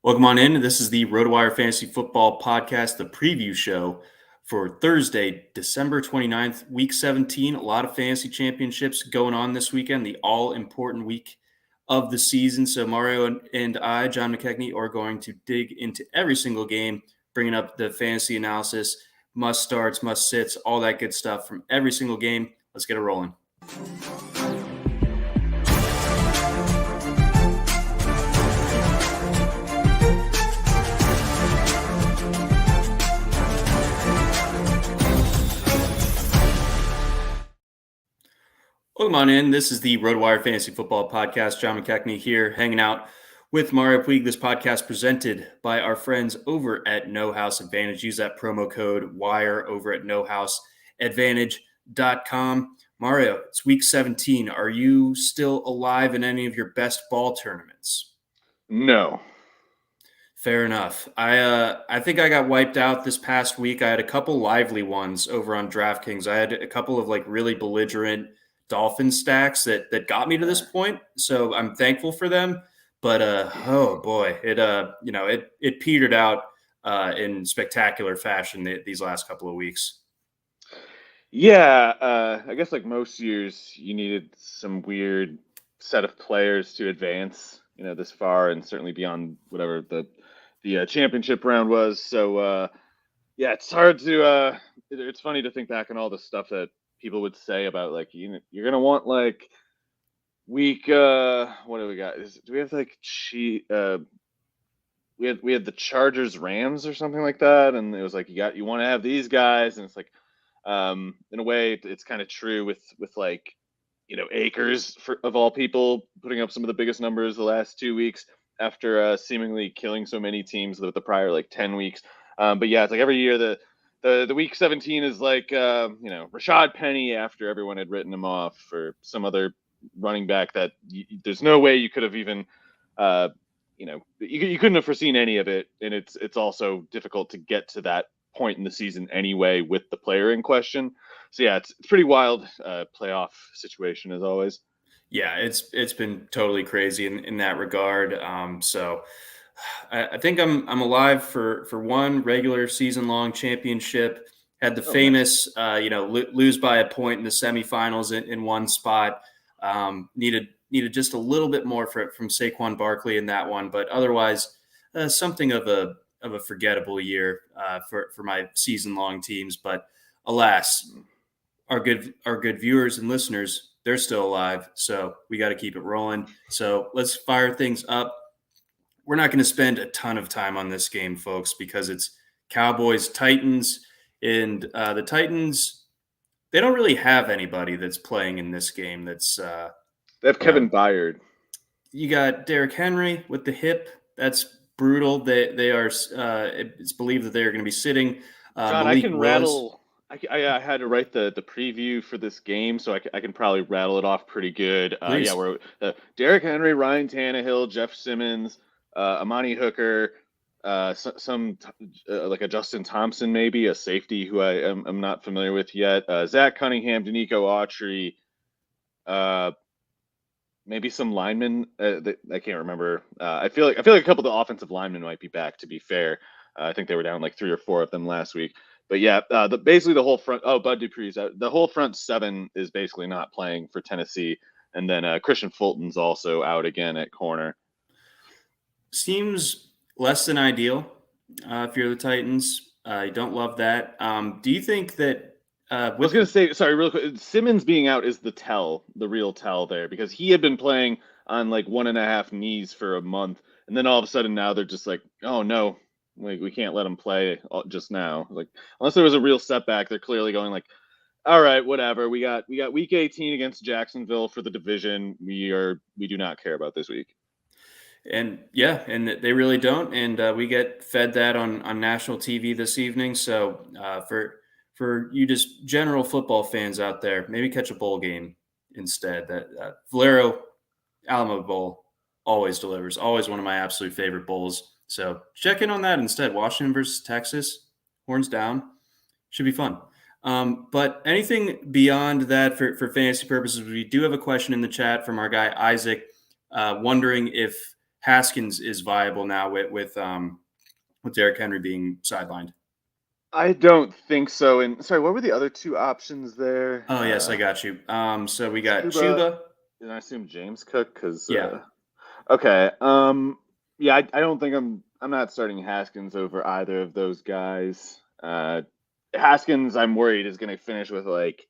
Welcome on in. This is the RotoWire Fantasy Football Podcast, the preview show for Thursday, December 29th, Week 17. A lot of fantasy championships going on this weekend, the all-important week of the season. So Mario and I, John McKechnie, are going to dig into every single game, bringing up the fantasy analysis, must starts, must sits, all that good stuff from every single game. Let's get it rolling. Welcome on in. This is the RotoWire Fantasy Football Podcast. John McKechnie here, hanging out with Mario Puig. This podcast presented by our friends over at No House Advantage. Use that promo code WIRE over at nohouseadvantage.com. Mario, it's Week 17. Are you still alive in any of your best ball tournaments? No. Fair enough. I think I got wiped out this past week. I had a couple lively ones over on DraftKings. I had a couple of really belligerent Dolphin stacks that got me to this point, so I'm thankful for them. But oh boy, it petered out in spectacular fashion these last couple of weeks. Yeah, I guess like most years, you needed some weird set of players to advance, this far, and certainly beyond whatever the championship round was. So yeah, it's hard to. It's funny to think back on all the stuff that people would say about you're gonna want week what do we got? Do we have we had the Chargers Rams or something like that, and it was like you want to have these guys, and it's like in a way it's kind of true with Akers of all people putting up some of the biggest numbers the last 2 weeks after seemingly killing so many teams the prior 10 weeks. But yeah, it's like every year the Week 17 is Rashad Penny after everyone had written him off for some other running back that there's no way you could have even you couldn't have foreseen any of it, and it's also difficult to get to that point in the season anyway with the player in question. So yeah, it's pretty wild playoff situation as always. Yeah, it's been totally crazy in that regard. So I think I'm alive for one regular season long championship. Had the famous lose by a point in the semifinals in one spot. Needed just a little bit more from Saquon Barkley in that one, but otherwise something of a forgettable year for my season long teams. But alas, our good viewers and listeners, they're still alive, so we got to keep it rolling. So let's fire things up. We're not going to spend a ton of time on this game, folks, because it's Cowboys-Titans, and the Titans, they don't really have anybody that's playing in this game. They have Kevin Byard. You got Derrick Henry with the hip. That's brutal. They are. It's believed that they are going to be sitting. John, I can rattle. I had to write the preview for this game, so I can probably rattle it off pretty good. We're Derrick Henry, Ryan Tannehill, Jeff Simmons, Amani Hooker, some like a Justin Thompson, maybe a safety who I'm not familiar with yet. Zach Cunningham, Danico Autry, maybe some linemen. I can't remember. I feel like a couple of the offensive linemen might be back. To be fair, I think they were down 3 or 4 of them last week. But yeah, basically the whole front. Oh, Bud Dupree's out. The whole front 7 is basically not playing for Tennessee, and then Christian Fulton's also out again at corner. Seems less than ideal if you're the Titans. You don't love that. Do you think that I was going to say, sorry, real quick, Simmons being out is the real tell there, because he had been playing on 1.5 knees for a month, and then all of a sudden now they're just oh no, we can't let him play just now. Unless there was a real setback, they're clearly going all right, whatever. We got Week 18 against Jacksonville for the division. We do not care about this week. And yeah, and they really don't. And we get fed that on national TV this evening. So for you just general football fans out there, maybe catch a bowl game instead. That Valero Alamo Bowl always delivers. Always one of my absolute favorite bowls. So check in on that instead. Washington versus Texas, horns down. Should be fun. But anything beyond that for fantasy purposes, we do have a question in the chat from our guy Isaac, wondering if Haskins is viable now with Derrick Henry being sidelined. I don't think so. And sorry, what were the other two options there? Oh yes, I got you. So we got Chuba, Chuba. and I assume James Cook because Yeah. okay. Yeah, I don't think I'm not starting Haskins over either of those guys. Haskins, I'm worried is going to finish with like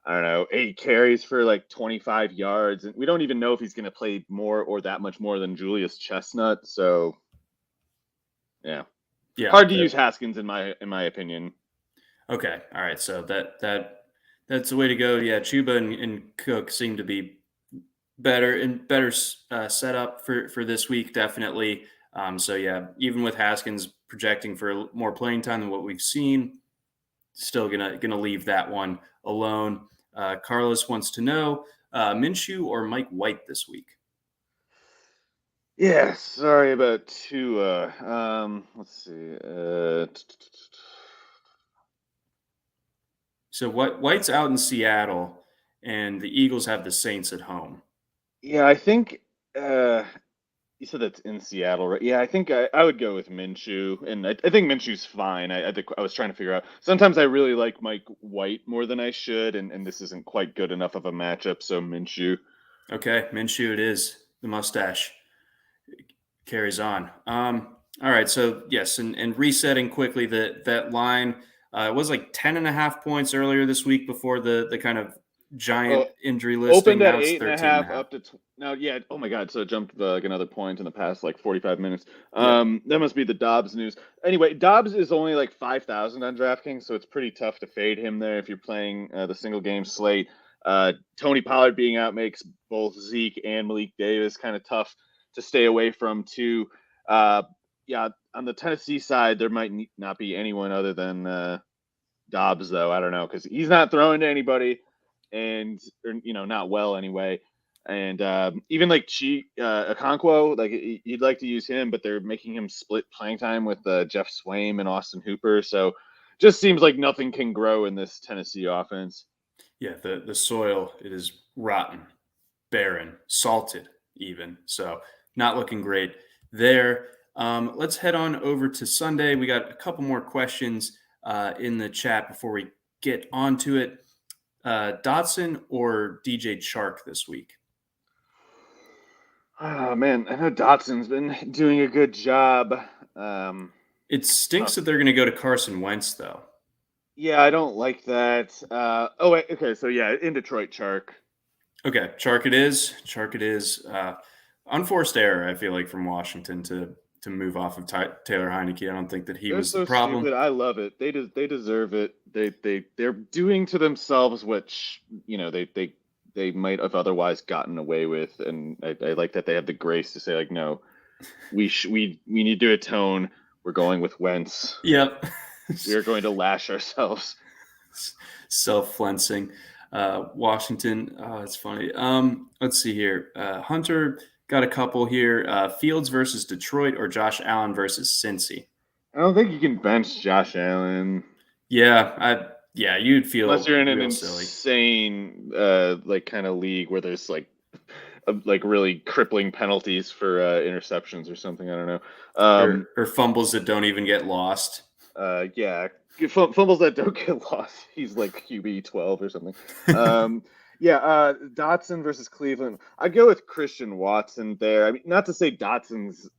I don't know 8 carries for like 25 yards, and we don't even know if he's going to play more or that much more than Julius Chestnut. So yeah, Yeah. hard to use Haskins in my opinion. Okay. All right. So that's the way to go. Yeah. Chuba and Cook seem to be better setup for this week, definitely. So yeah, even with Haskins projecting for more playing time than what we've seen, still gonna leave that one alone. Carlos wants to know Minshew or Mike White this week. Yeah, sorry about Tua. Let's see. So White's out in Seattle, and the Eagles have the Saints at home. Yeah, I think you said that's in Seattle, right? Yeah, I think I would go with Minshew, and I think Minshew's fine. I think I was trying to figure out. Sometimes I really like Mike White more than I should, and this isn't quite good enough of a matchup, so Minshew. Okay, Minshew it is. The mustache carries on. All right, so yes, and resetting quickly that line it was like 10.5 points earlier this week before the kind of giant Oh, injury listing. opened at Now it's eight and a 13 and a half half. up to now. Yeah. Oh my God. So it jumped like another point in the past like 45 minutes. Yep. That must be the Dobbs news. Anyway, Dobbs is only like 5,000 on DraftKings, so it's pretty tough to fade him there if you're playing the single game slate. Tony Pollard being out makes both Zeke and Malik Davis kind of tough to stay away from too. Yeah, on the Tennessee side, there might not be anyone other than Dobbs, though. I don't know because he's not throwing to anybody, and or, not well anyway. And even like Okonkwo, like you'd like to use him, but they're making him split playing time with Jeff Swaim and Austin Hooper. So just seems like nothing can grow in this Tennessee offense. Yeah, the soil, it is rotten, barren, salted even. So not looking great there. Let's head on over to Sunday. We got a couple more questions in the chat before we get onto it. Dotson or DJ Chark this week? Oh man, I know Dotson's been doing a good job. It stinks that they're going to go to Carson Wentz, though. Yeah, I don't like that. Oh, wait, okay, so yeah, in Detroit, Chark. Okay, Chark it is. Chark it is. Unforced error, I feel like, from Washington to move off of Taylor Heineke. I don't think that he They're was the so problem. stupid. I love it. They deserve it. They're doing to themselves what they might have otherwise gotten away with, and I like that they have the grace to say like, no, we need to atone. We're going with Wentz. Yep. We are going to lash ourselves. Self-flensing. Washington. Oh, it's funny. Let's see here. Hunter got a couple here. Fields versus Detroit or Josh Allen versus Cincy. I don't think you can bench Josh Allen. Yeah, you'd feel Unless you're in an real silly. insane like kind of league where there's like really crippling penalties for interceptions or something. I don't know. Or fumbles that don't even get lost. Yeah, fumbles that don't get lost. He's like QB 12 or something. Yeah, Dotson versus Cleveland. I'd go with Christian Watson there. I mean, not to say Dotson's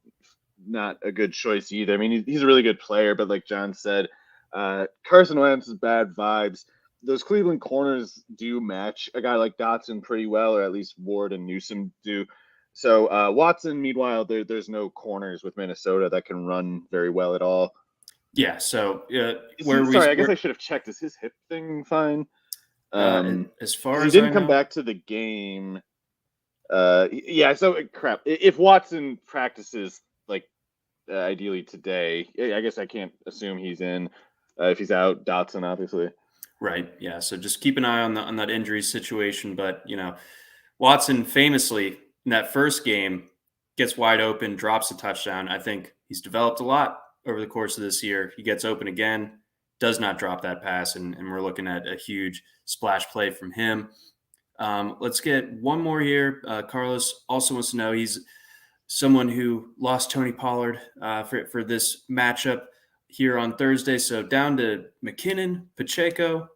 not a good choice either. I mean, he's a really good player, but like John said, Carson Wentz is bad vibes. Those Cleveland corners do match a guy like Dotson pretty well, or at least Ward and Newsom do. So Watson, meanwhile, there's no corners with Minnesota that can run very well at all. Yeah. So I guess I should have checked. Is his hip thing fine? As far as he didn't I come know, back to the game. Yeah. So crap. If Watson practices like ideally today, I guess I can't assume he's in. If he's out, Dotson obviously. right? Yeah. So just keep an eye on that injury situation. But Watson famously in that first game gets wide open, drops a touchdown. I think he's developed a lot over the course of this year. He gets open again, does not drop that pass, and we're looking at a huge splash play from him. Let's get one more here. Carlos also wants to know, he's someone who lost Tony Pollard for this matchup here on Thursday. So down to McKinnon, Pacheco,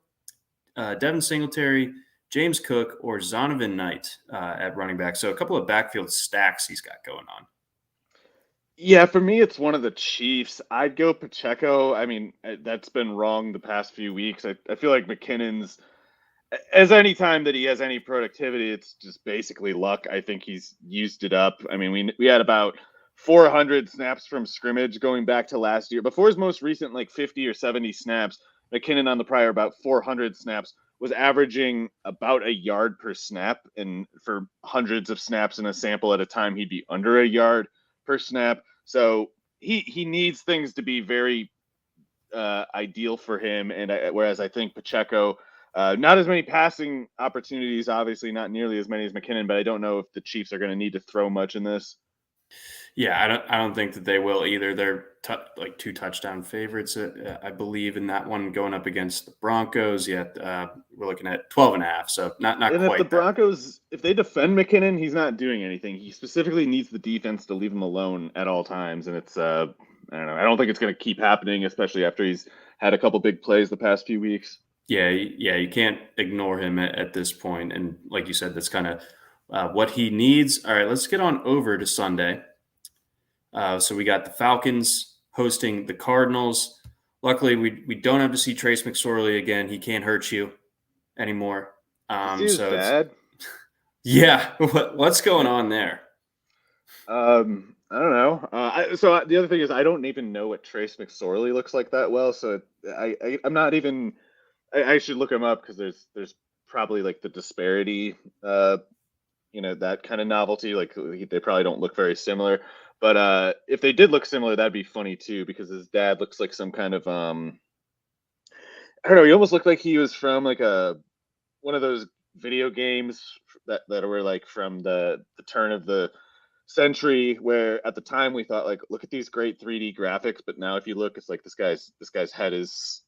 Devin Singletary, James Cook, or Zonovan Knight at running back. So a couple of backfield stacks he's got going on. Yeah, for me, it's one of the Chiefs. I'd go Pacheco. I mean, that's been wrong the past few weeks. I feel like McKinnon's, as any time that he has any productivity, it's just basically luck. I think he's used it up. I mean, we had about 400 snaps from scrimmage going back to last year. Before his most recent, like 50 or 70 snaps, McKinnon on the prior about 400 snaps was averaging about a yard per snap. And for hundreds of snaps in a sample at a time, he'd be under a yard per snap. So he needs things to be very ideal for him. And whereas I think Pacheco, not as many passing opportunities, obviously not nearly as many as McKinnon, but I don't know if the Chiefs are going to need to throw much in this. Yeah, I don't think that they will either. They're like 2 touchdown favorites, I believe, in that one going up against the Broncos. Yet we're looking at 12.5, so not And if quite the that. Broncos, if they defend McKinnon, he's not doing anything. He specifically needs the defense to leave him alone at all times, and it's I don't know. I don't think it's going to keep happening, especially after he's had a couple big plays the past few weeks. Yeah, you can't ignore him at this point. And like you said, that's kind of what he needs. All right, let's get on over to Sunday. So we got the Falcons hosting the Cardinals. Luckily, we don't have to see Trace McSorley again. He can't hurt you anymore. So bad. Yeah, what's going on there? I don't know. So the other thing is I don't even know what Trace McSorley looks like that well. So I'm not even. I should look him up because there's probably like the disparity. That kind of novelty. Like they probably don't look very similar. But if they did look similar, that'd be funny too, because his dad looks like some kind of I don't know. He almost looked like he was from like one of those video games that were like from the turn of the century, where at the time we thought like, look at these great 3D graphics, but now if you look, it's like this guy's head is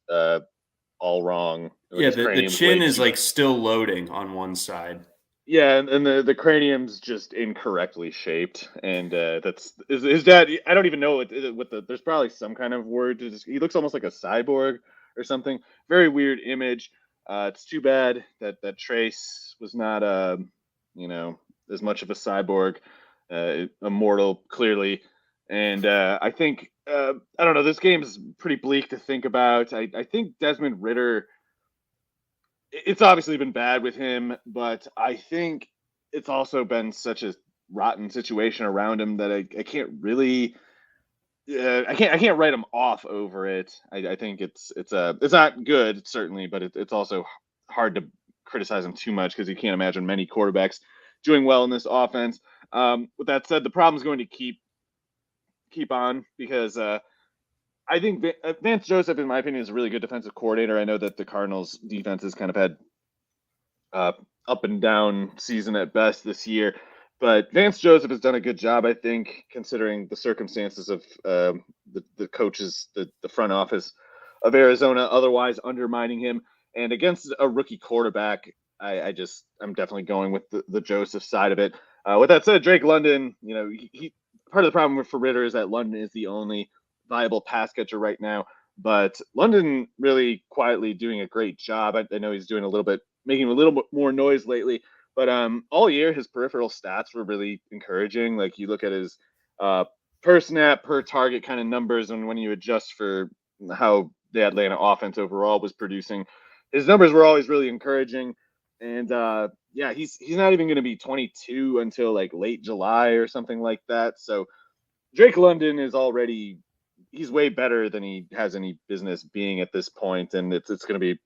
all wrong. Yeah, the chin is like still loading on one side. Yeah, and the cranium's just incorrectly shaped, and that's his dad. I don't even know what the. There's probably some kind of word. He looks almost like a cyborg or something. Very weird image. It's too bad that Trace was not as much of a cyborg, immortal clearly, and I think I don't know. This game is pretty bleak to think about. I think Desmond Ridder. It's obviously been bad with him, but I think it's also been such a rotten situation around him that I can't really I can't write him off over it. I think it's not good certainly, but it's also hard to criticize him too much because you can't imagine many quarterbacks doing well in this offense. With that said, the problem is going to keep on because I think Vance Joseph, in my opinion, is a really good defensive coordinator. I know that the Cardinals' defense has kind of had up and down season at best this year, but Vance Joseph has done a good job, I think, considering the circumstances of the coaches, the front office of Arizona, otherwise undermining him. And against a rookie quarterback, I'm definitely going with the Joseph side of it. With that said, Drake London, he part of the problem for Ridder is that London is the only viable pass catcher right now, but London really quietly doing a great job. I know he's doing making a little bit more noise lately, but all year his peripheral stats were really encouraging. Like you look at his per snap, per target kind of numbers, and when you adjust for how the Atlanta offense overall was producing, his numbers were always really encouraging. And he's not even going to be 22 until like late July or something like that. So Drake London is already he's way better than he has any business being at this point, and it's going to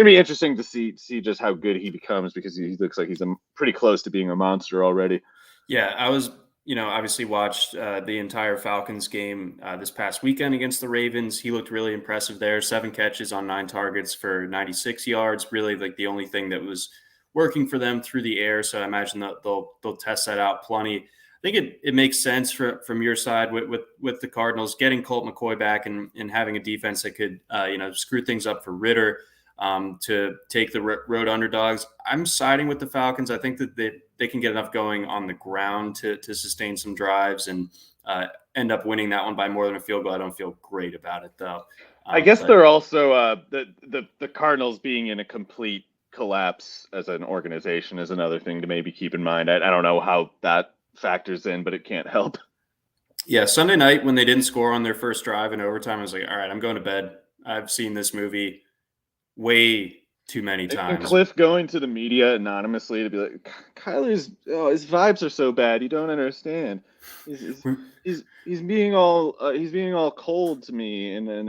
be interesting to see just how good he becomes, because he looks like he's pretty close to being a monster already. Yeah, I was obviously watched the entire Falcons game this past weekend against the Ravens. He looked really impressive there. 7 catches on 9 targets for 96 yards. Really, like the only thing that was working for them through the air. So I imagine that they'll test that out plenty. I think it makes sense from your side with the Cardinals getting Colt McCoy back and having a defense that could screw things up for Ridder. to take the road underdogs. I'm siding with the Falcons. I think that they can get enough going on the ground to sustain some drives and end up winning that one by more than a field goal. I don't feel great about it, though. I guess they're also the Cardinals being in a complete collapse as an organization is another thing to maybe keep in mind. I don't know how that factors in, but it can't help. Yeah, Sunday night when they didn't score on their first drive in overtime, I was like, all right, I'm going to bed. I've seen this movie way too many times. And Cliff going to the media anonymously to be like, Kyler's his vibes are so bad, you don't understand. He's being all cold to me, and then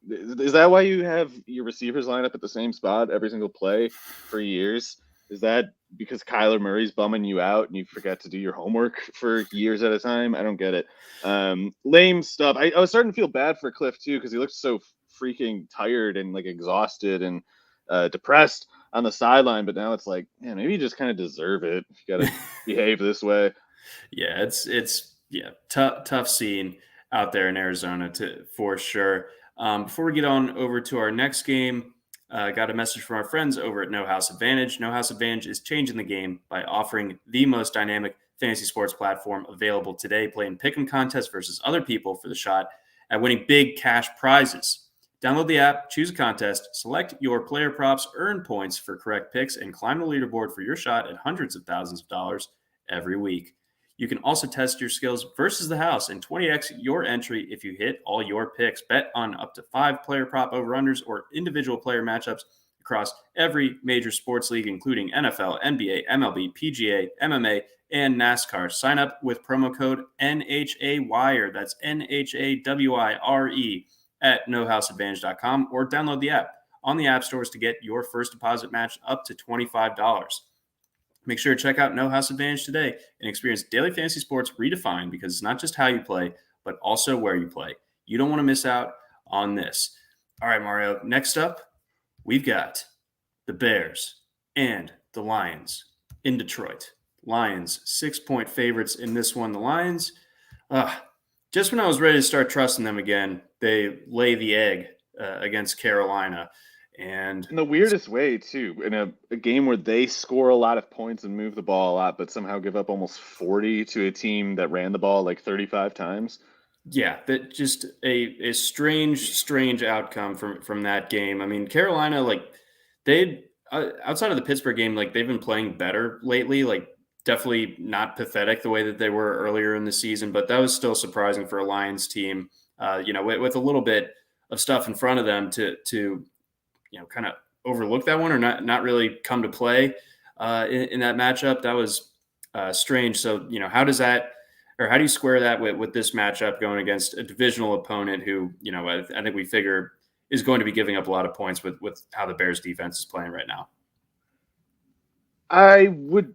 is that why you have your receivers line up at the same spot every single play for years? Is that because Kyler Murray's bumming you out and you forget to do your homework for years at a time? I don't get it. Lame stuff. I was starting to feel bad for Cliff too because he looked so freaking tired and like exhausted and depressed on the sideline. But now it's like, man, maybe you just kind of deserve it if you got to behave this way. Yeah, it's tough scene out there in Arizona for sure. Before we get on over to our next game, got a message from our friends over at No House Advantage. No House Advantage is changing the game by offering the most dynamic fantasy sports platform available today. Play in pick'em contests versus other people for the shot at winning big cash prizes. Download the app, choose a contest, select your player props, earn points for correct picks, and climb the leaderboard for your shot at hundreds of thousands of dollars every week. You can also test your skills versus the house and 20x your entry if you hit all your picks. Bet on up to 5 player prop over-unders or individual player matchups across every major sports league, including NFL, NBA, MLB, PGA, MMA, and NASCAR. Sign up with promo code NHAWIRE. That's NHAWIRE at nohouseadvantage.com or download the app on the app stores to get your first deposit match up to $25. Make sure to check out No House Advantage today and experience daily fantasy sports redefined because it's not just how you play, but also where you play. You don't want to miss out on this. All right, Mario, next up, we've got the Bears and the Lions in Detroit. Lions, 6-point favorites in this one. The Lions, just when I was ready to start trusting them again, they lay the egg against Carolina. And in the weirdest way, too, in a game where they score a lot of points and move the ball a lot, but somehow give up almost 40 to a team that ran the ball like 35 times. Yeah, that just a strange outcome from that game. I mean, Carolina, like they outside of the Pittsburgh game, like they've been playing better lately. Like definitely not pathetic the way that they were earlier in the season, but that was still surprising for a Lions team. With a little bit of stuff in front of them to kind of overlook that one or not really come to play in that matchup. That was strange. So, how does that, or how do you square that with this matchup going against a divisional opponent who, I think we figure is going to be giving up a lot of points with how the Bears defense is playing right now? I would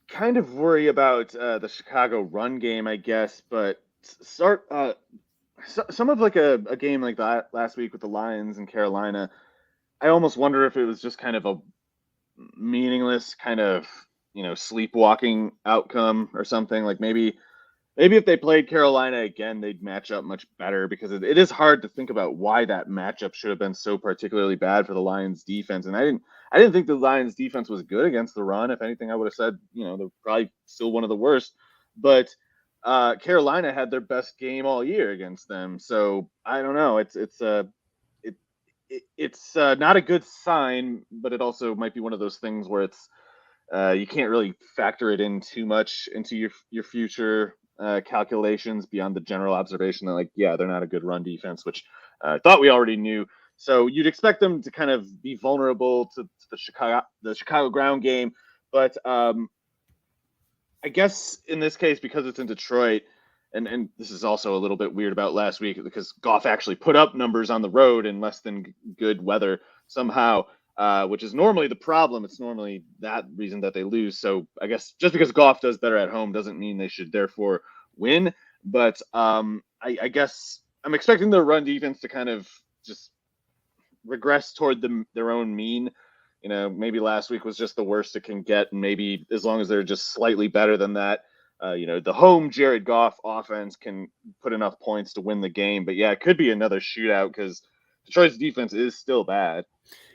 kind of worry about the Chicago run game, I guess, but some of like a game like that last week with the Lions and Carolina, I almost wonder if it was just kind of a meaningless kind of, sleepwalking outcome or something. Like maybe if they played Carolina again, they'd match up much better because it is hard to think about why that matchup should have been so particularly bad for the Lions defense. And I didn't think the Lions defense was good against the run. If anything, I would have said, they're probably still one of the worst. But Carolina had their best game all year against them. So I don't know. It's not a good sign, but it also might be one of those things where it's you can't really factor it in too much into your future calculations beyond the general observation that, like, yeah, they're not a good run defense, which I thought we already knew. So you'd expect them to kind of be vulnerable to the Chicago ground game, but I guess in this case, because it's in Detroit. And this is also a little bit weird about last week because Goff actually put up numbers on the road in less than good weather somehow, which is normally the problem. It's normally that reason that they lose. So I guess just because Goff does better at home doesn't mean they should therefore win. But I guess I'm expecting the run defense to kind of just regress toward their own mean. Maybe last week was just the worst it can get. And maybe as long as they're just slightly better than that, the home Jared Goff offense can put enough points to win the game. But yeah, it could be another shootout because Detroit's defense is still bad.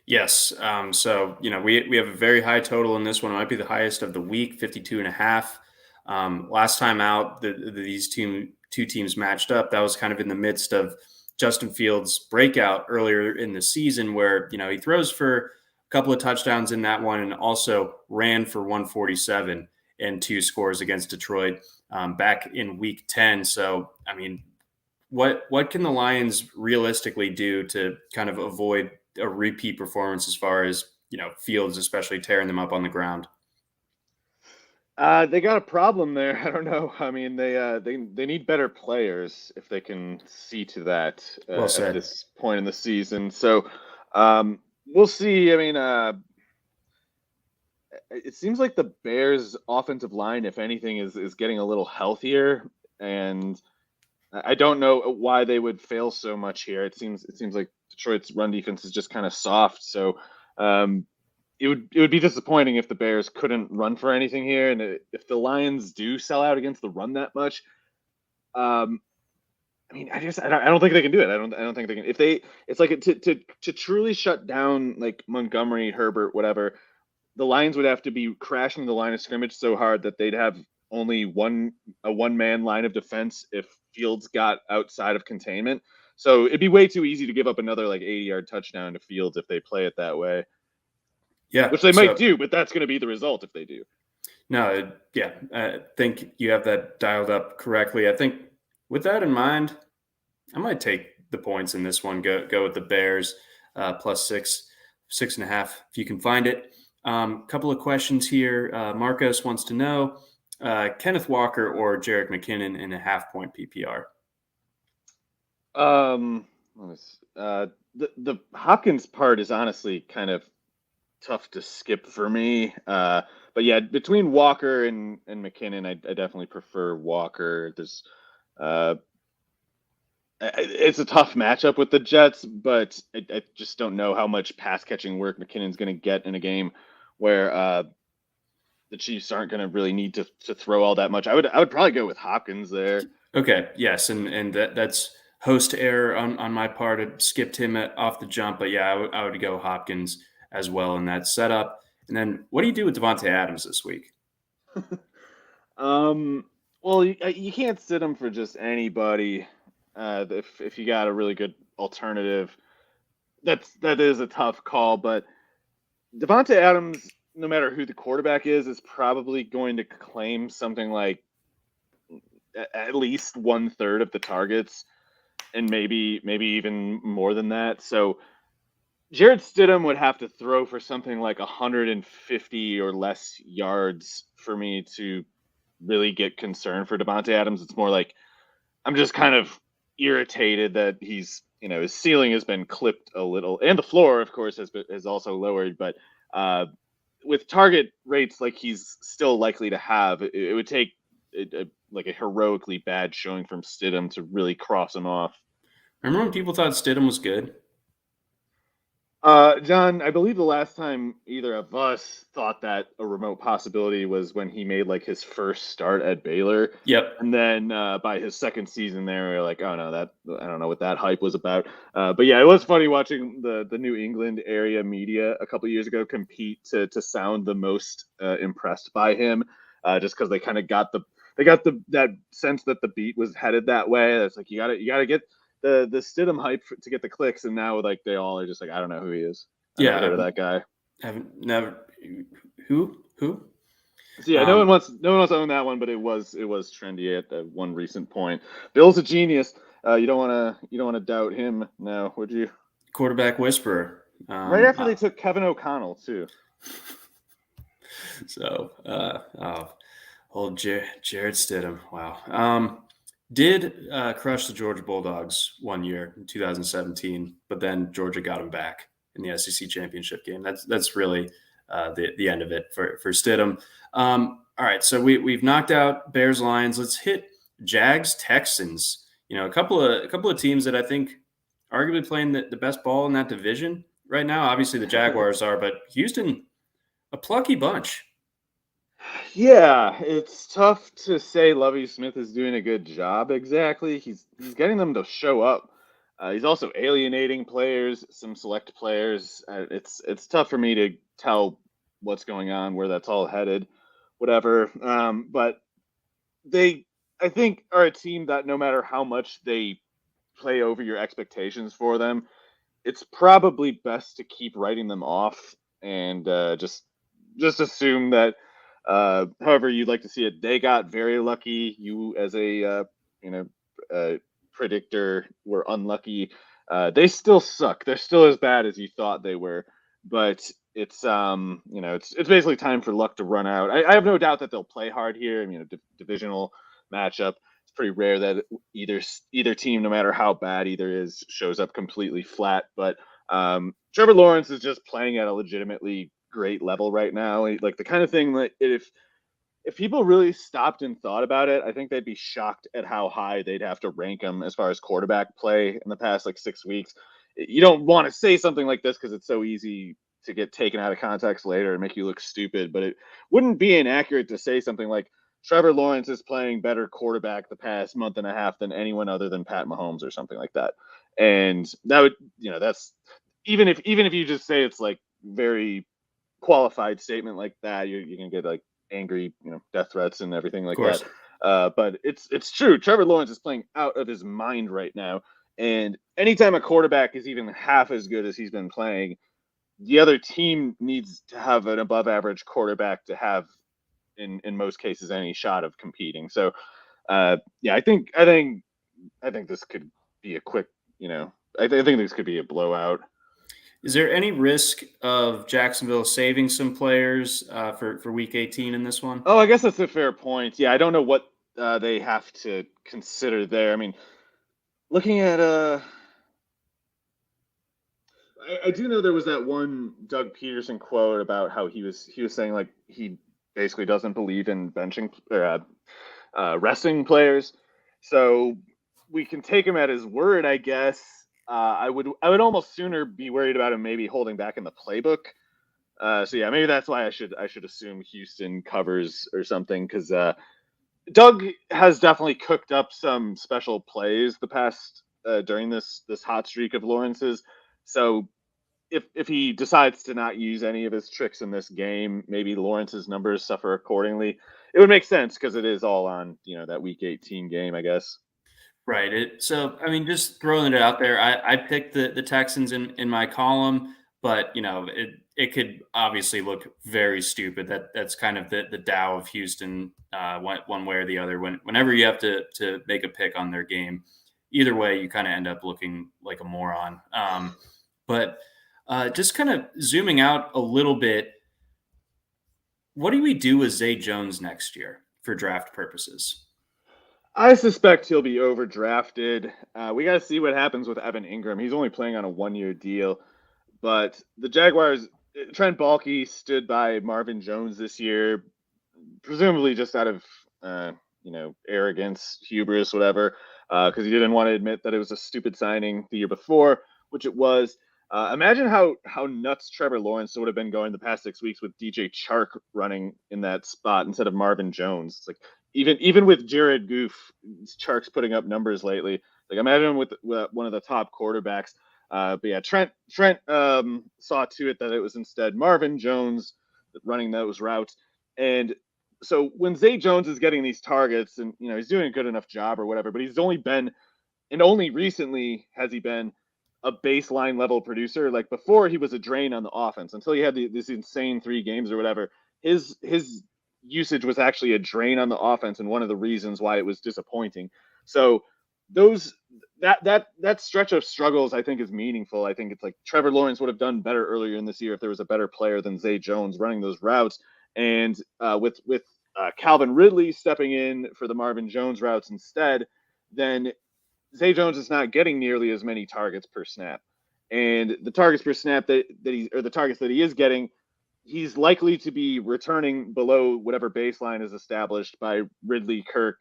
Yes. So, we have a very high total in this one. It might be the highest of the week, 52.5. Last time out, these two teams matched up. That was kind of in the midst of Justin Fields' breakout earlier in the season, where, he throws for a couple of touchdowns in that one and also ran for 147 and 2 scores against Detroit back in week 10. So, I mean, what can the Lions realistically do to kind of avoid a repeat performance as far as Fields especially tearing them up on the ground? They got a problem there. I don't know. I mean, they need better players if they can see to that Well at said. this point in the season. So we'll see. I mean, it seems like the Bears' offensive line, if anything, is getting a little healthier, and I don't know why they would fail so much here. It seems like Detroit's run defense is just kind of soft. So um, it would be disappointing if the Bears couldn't run for anything here, and if the Lions do sell out against the run that much. Um, I mean, I don't think they can do it. I don't think they can. If they, it's like to truly shut down like Montgomery, Herbert, whatever. The Lions would have to be crashing the line of scrimmage so hard that they'd have only a one man line of defense if Fields got outside of containment. So it'd be way too easy to give up another like 80-yard touchdown to Fields if they play it that way, Yeah. which they might So do, but that's going to be the result if they do. no, yeah, I think you have that dialed up correctly. I think with that in mind, I might take the points in this one. Go with the Bears plus 6.5 if you can find it. Couple of questions here. Marcos wants to know Kenneth Walker or Jerick McKinnon in a half-point PPR. The Hopkins part is honestly kind of tough to skip for me. But yeah, between Walker and McKinnon, I definitely prefer Walker. It's a tough matchup with the Jets, but I just don't know how much pass catching work McKinnon's going to get in a game where the Chiefs aren't going to really need to throw all that much. I would probably go with Hopkins there. Okay, yes, and that's host error on my part. I skipped him off the jump, but yeah, I would go Hopkins as well in that setup. And then what do you do with Devontae Adams this week? Well, you can't sit him for just anybody. If you got a really good alternative, that is a tough call. But Devontae Adams, no matter who the quarterback is probably going to claim something like at least 1/3 of the targets, and maybe even more than that. So Jared Stidham would have to throw for something like 150 or less yards for me to really get concerned for Devontae Adams. It's more like I'm just kind of irritated that he's, his ceiling has been clipped a little, and the floor, of course, has also lowered. But with target rates like he's still likely to have, it would take like a heroically bad showing from Stidham to really cross him off. Remember when people thought Stidham was good? John, I believe the last time either of us thought that a remote possibility was when he made like his first start at Baylor. Yep. And then by his second season there, we were like, oh no, I don't know what that hype was about. But yeah, it was funny watching the New England area media a couple years ago compete to sound the most impressed by him, just because they kind of got that sense that the beat was headed that way. It's like you gotta get the Stidham hype to get the clicks, and now like they all are just like, I don't know who he is. I never heard of that guy. Haven't never who? So yeah, no one wants to own that one, but it was trendy at one recent point. Bill's a genius. You don't want to doubt him now, would you? Quarterback whisperer. Right after they took Kevin O'Connell too. So old Jared Stidham. Wow. Did crush the Georgia Bulldogs one year in 2017, but then Georgia got him back in the SEC championship game. That's really the end of it for Stidham. All right, so we've knocked out Bears Lions. Let's hit Jags Texans. A couple of teams that I think arguably playing the best ball in that division right now. Obviously the Jaguars are, but Houston, a plucky bunch. Yeah, it's tough to say Lovie Smith is doing a good job exactly. He's getting them to show up. He's also alienating players, some select players. It's tough for me to tell what's going on, where that's all headed, whatever. But they, I think, are a team that no matter how much they play over your expectations for them, it's probably best to keep writing them off and just assume that however you'd like to see it, they got very lucky. You as a you know uh, predictor were unlucky. They still suck. They're still as bad as you thought they were, but it's it's basically time for luck to run out. I have no doubt that they'll play hard here. I mean, divisional matchup. It's pretty rare that either team, no matter how bad either is, shows up completely flat. But Trevor Lawrence is just playing at a legitimately great level right now. Like the kind of thing that if people really stopped and thought about it, I think they'd be shocked at how high they'd have to rank him as far as quarterback play in the past like 6 weeks. You don't want to say something like this because it's so easy to get taken out of context later and make you look stupid, but it wouldn't be inaccurate to say something like Trevor Lawrence is playing better quarterback the past month and a half than anyone other than Pat Mahomes or something like that. And that would, that's even if you just say it's like very qualified statement like that, you're gonna get like angry, death threats and everything like that. But it's true. Trevor Lawrence is playing out of his mind right now, and anytime a quarterback is even half as good as he's been playing, the other team needs to have an above average quarterback to have in most cases any shot of competing. So yeah, I think this could be a quick, I think this could be a blowout. Is there any risk of Jacksonville saving some players for Week 18 in this one? Oh, I guess that's a fair point. Yeah, I don't know what they have to consider there. I mean, looking at I do know there was that one Doug Peterson quote about how he was saying like he basically doesn't believe in benching or resting players. So we can take him at his word, I guess. I would almost sooner be worried about him maybe holding back in the playbook. So yeah, maybe that's why I should assume Houston covers or something, because Doug has definitely cooked up some special plays the past during this hot streak of Lawrence's. So if he decides to not use any of his tricks in this game, maybe Lawrence's numbers suffer accordingly. It would make sense because it is all on that Week 18 game, I guess. Right. So I mean, just throwing it out there, I picked the Texans in my column, but it could obviously look very stupid. That's kind of the Dow of Houston, one way or the other. Whenever you have to make a pick on their game, either way, you kind of end up looking like a moron. But just kind of zooming out a little bit, what do we do with Zay Jones next year for draft purposes? I suspect he'll be overdrafted. We got to see what happens with Evan Ingram. He's only playing on a 1-year deal, but the Jaguars, Trent Baalke stood by Marvin Jones this year, presumably just out of arrogance, hubris, whatever, because he didn't want to admit that it was a stupid signing the year before, which it was. Imagine how nuts Trevor Lawrence would have been going the past 6 weeks with DJ Chark running in that spot instead of Marvin Jones. It's like even with Jared Goff, Chark's putting up numbers lately. Like imagine with one of the top quarterbacks. But yeah, Trent saw to it that it was instead Marvin Jones running those routes. And so when Zay Jones is getting these targets, and he's doing a good enough job or whatever, but he's only recently has he been a baseline level producer. Like before, he was a drain on the offense until he had this insane 3 games or whatever. His usage was actually a drain on the offense, and one of the reasons why it was disappointing. So that stretch of struggles, I think, is meaningful. I think it's like Trevor Lawrence would have done better earlier in this year if there was a better player than Zay Jones running those routes, and with Calvin Ridley stepping in for the Marvin Jones routes instead, then Zay Jones is not getting nearly as many targets per snap, and the targets per snap the targets that he is getting, he's likely to be returning below whatever baseline is established by Ridley, Kirk,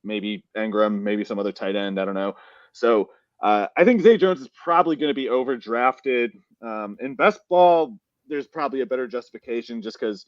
maybe Ingram, maybe some other tight end. I don't know. So I think Zay Jones is probably going to be overdrafted. In best ball, there's probably a better justification just because,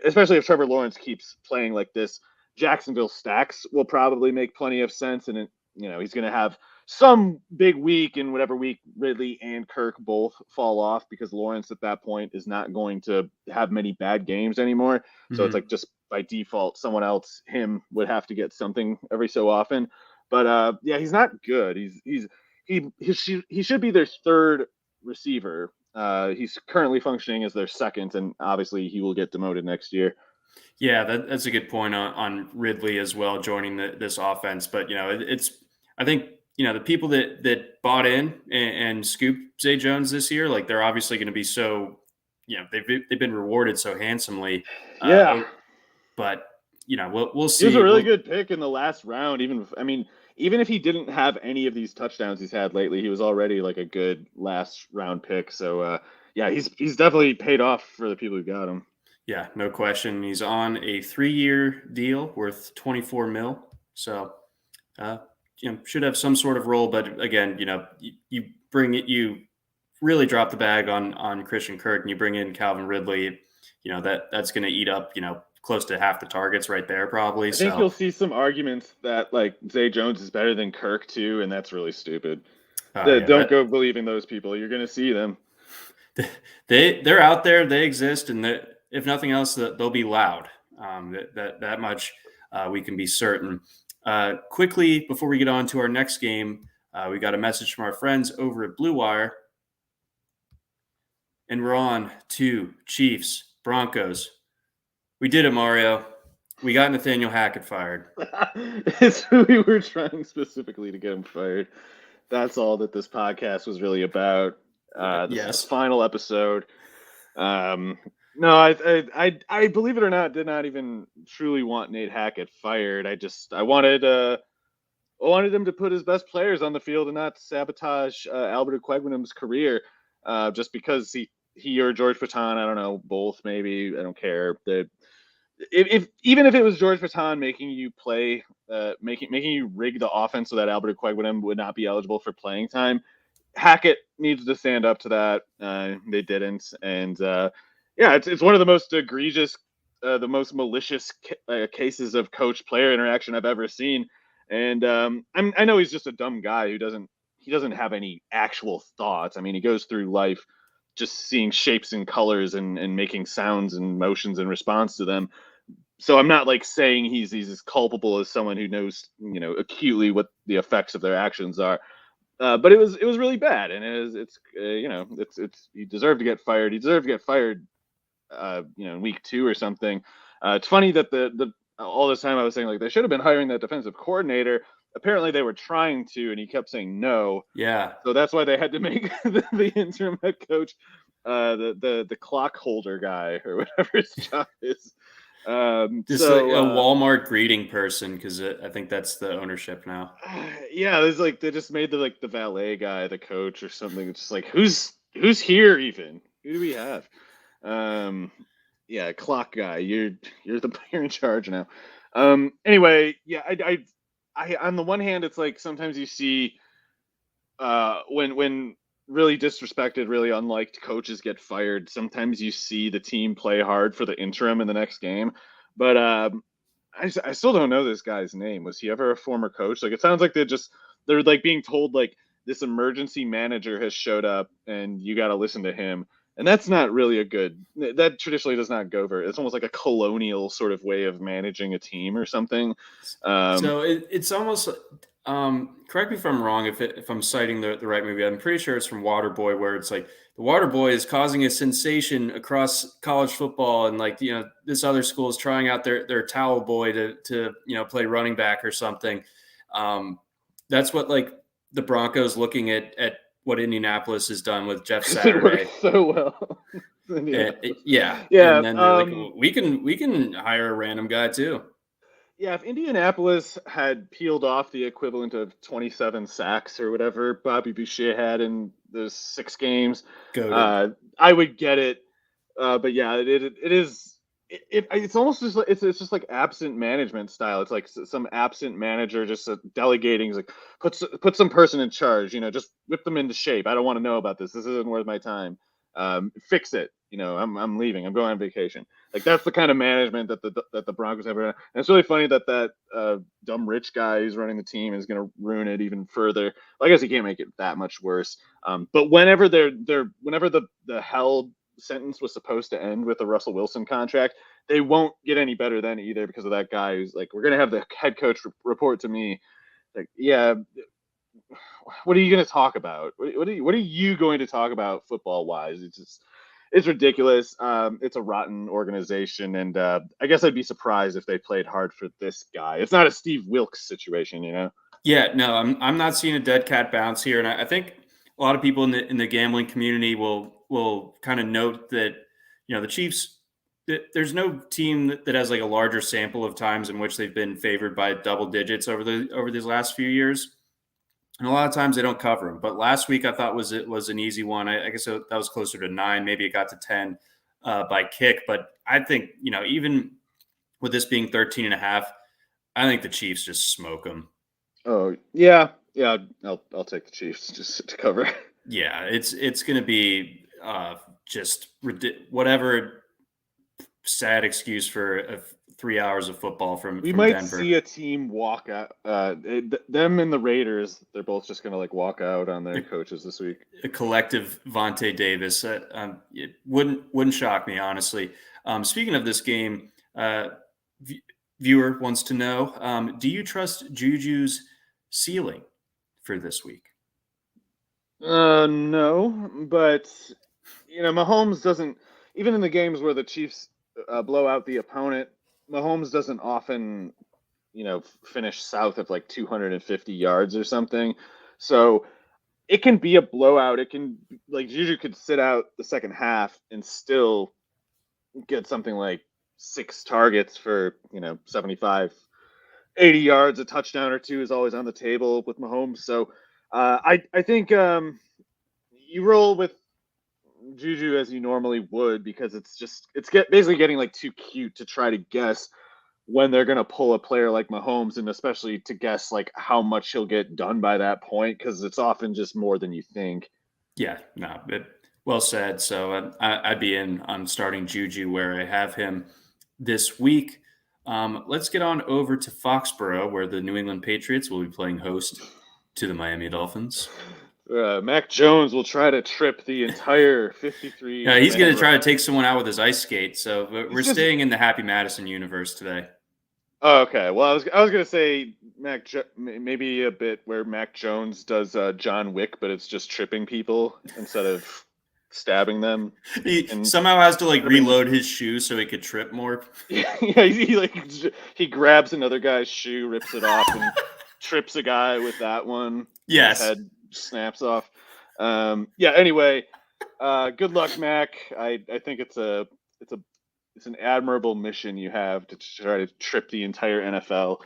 especially if Trevor Lawrence keeps playing like this, Jacksonville stacks will probably make plenty of sense. And he's going to have some big week, and whatever week Ridley and Kirk both fall off, because Lawrence at that point is not going to have many bad games anymore. So it's like just by default, someone else, him, would have to get something every so often. But yeah, he's not good. He should be their third receiver. He's currently functioning as their second, and obviously he will get demoted next year. Yeah, that's a good point on Ridley as well, joining this offense. But I think the people that bought in and scooped Zay Jones this year, like they're obviously going to be so they've been rewarded so handsomely. Yeah, but we'll see. He was a really good pick in the last round. Even if he didn't have any of these touchdowns he's had lately, he was already like a good last round pick. So yeah, he's definitely paid off for the people who got him. Yeah, no question. He's on a 3-year deal worth $24 million. So, should have some sort of role. But again, you bring it, you really drop the bag on Christian Kirk, and you bring in Calvin Ridley. That's going to eat up, close to half the targets right there, probably. I think you'll see some arguments that like Zay Jones is better than Kirk too, and that's really stupid. Don't go believing those people. You're going to see them. They're out there. They exist, and if nothing else, they'll be loud. That much we can be certain. Quickly, before we get on to our next game, we got a message from our friends over at Blue Wire. And we're on to Chiefs, Broncos. We did it, Mario. We got Nathaniel Hackett fired. It's who we were trying specifically to get him fired. That's all that this podcast was really about. This final episode. No, I believe it or not, did not even truly want Nate Hackett fired. I wanted him to put his best players on the field and not sabotage Albert Okwuegbunam's career, just because he or George Patton, I don't know, both maybe, I don't care. Even if it was George Patton making you play, making you rig the offense so that Albert Okwuegbunam would not be eligible for playing time, Hackett needs to stand up to that. They didn't, and yeah, it's one of the most egregious, the most malicious cases of coach-player interaction I've ever seen. And I know he's just a dumb guy who doesn't have any actual thoughts. I mean, he goes through life just seeing shapes and colors and making sounds and motions in response to them. So I'm not like saying he's as culpable as someone who knows, acutely what the effects of their actions are. But it was really bad, and it's he deserved to get fired. He deserved to get fired, in week 2 or something. It's funny that the all this time I was saying like they should have been hiring that defensive coordinator. Apparently they were trying to, and he kept saying no. Yeah. So that's why they had to make the interim head coach the clock holder guy or whatever his job is. Just like a Walmart greeting person, because I think that's the ownership now. Yeah, there's like they just made the valet guy the coach or something. It's just like who's here even? Who do we have? Yeah, clock guy. You're in charge now. Anyway, yeah, I on the one hand, it's like sometimes you see when really disrespected, really unliked coaches get fired. Sometimes you see the team play hard for the interim in the next game. But I still don't know this guy's name. Was he ever a former coach? Like, it sounds like they're like being told like this emergency manager has showed up and you got to listen to him. And that's not really that traditionally does not go very, it's almost like a colonial sort of way of managing a team or something. So it's almost, correct me if I'm wrong, if I'm citing the right movie. I'm pretty sure it's from Waterboy, where it's like the Waterboy is causing a sensation across college football, and like this other school is trying out their towel boy to play running back or something. That's what like the Broncos looking at what Indianapolis has done with Jeff Saturday. It worked so well. Yeah. And then they're like, we can hire a random guy too. Yeah, if Indianapolis had peeled off the equivalent of 27 sacks or whatever Bobby Boucher had in those 6 games, I would get it. But yeah, it is. It's almost just like it's just like absent management style. It's like some absent manager just delegating, like put some person in charge. Just whip them into shape. I don't want to know about this. This isn't worth my time. Fix it. I'm leaving. I'm going on vacation. Like that's the kind of management that the Broncos have. And it's really funny that dumb rich guy who's running the team is going to ruin it even further. Well, I guess he can't make it that much worse. But whenever whenever the hell sentence was supposed to end with the Russell Wilson contract, they won't get any better then either because of that guy who's like, we're going to have the head coach report to me. Like, yeah, what are you going to talk about? What are you going to talk about football wise? It's ridiculous. It's a rotten organization, and I guess I'd be surprised if they played hard for this guy. It's not a Steve Wilkes situation, Yeah, no, I'm not seeing a dead cat bounce here, and I think a lot of people in the gambling community will kind of note that the Chiefs. There's no team that has like a larger sample of times in which they've been favored by double digits over these last few years. And a lot of times they don't cover them. But last week I thought it was an easy one. I guess that was closer to 9. Maybe it got to 10 by kick. But I think, even with this being 13.5, I think the Chiefs just smoke them. Oh, yeah. Yeah, I'll take the Chiefs just to cover. Yeah, it's going to be just whatever sad excuse for 3 hours of football from might Denver. See a team walk out. Them and the Raiders, they're both just going to like walk out on their coaches this week. A collective Vontae Davis. It wouldn't shock me, honestly. Speaking of this game, viewer wants to know: do you trust Juju's ceiling for this week? No, but Mahomes doesn't. Even in the games where the Chiefs blow out the opponent, Mahomes doesn't often, finish south of like 250 yards or something. So it can be a blowout. It can like Juju could sit out the second half and still get something like 6 targets for 75, 80 yards. A touchdown or two is always on the table with Mahomes. So I think you roll with Juju as you normally would because it's basically getting like too cute to try to guess when they're going to pull a player like Mahomes, and especially to guess like how much he'll get done by that point because it's often just more than you think. Yeah, no, well said. So I'd be in on starting Juju where I have him this week. Let's get on over to Foxborough where the New England Patriots will be playing host to the Miami Dolphins. Mac Jones will try to trip the entire 53. Yeah, he's going to try to take someone out with his ice skate. So we're staying in the Happy Madison universe today. Oh, okay. Well, I was going to say maybe a bit where Mac Jones does John Wick, but it's just tripping people instead of stabbing them. He somehow has to like reload his shoe so he could trip more. Yeah, he grabs another guy's shoe, rips it off, and trips a guy with that one. Yes. His head snaps off. Anyway, good luck, Mac. I think it's an admirable mission you have to try to trip the entire NFL,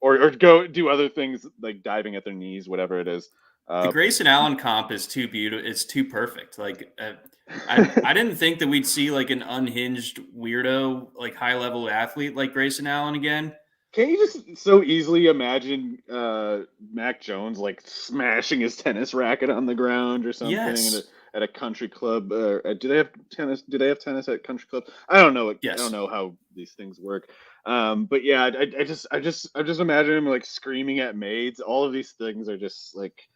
or go do other things like diving at their knees, whatever it is. The Grayson Allen comp is too beautiful. It's too perfect. Like I didn't think that we'd see like an unhinged weirdo, like high level athlete like Grayson Allen again. Can you just so easily imagine Mac Jones like smashing his tennis racket on the ground or something? Yes. At a country club? Do they have tennis? Do they have tennis at country clubs? I don't know. Yes. I don't know how these things work. But yeah, I just imagine him like screaming at maids. All of these things are just like,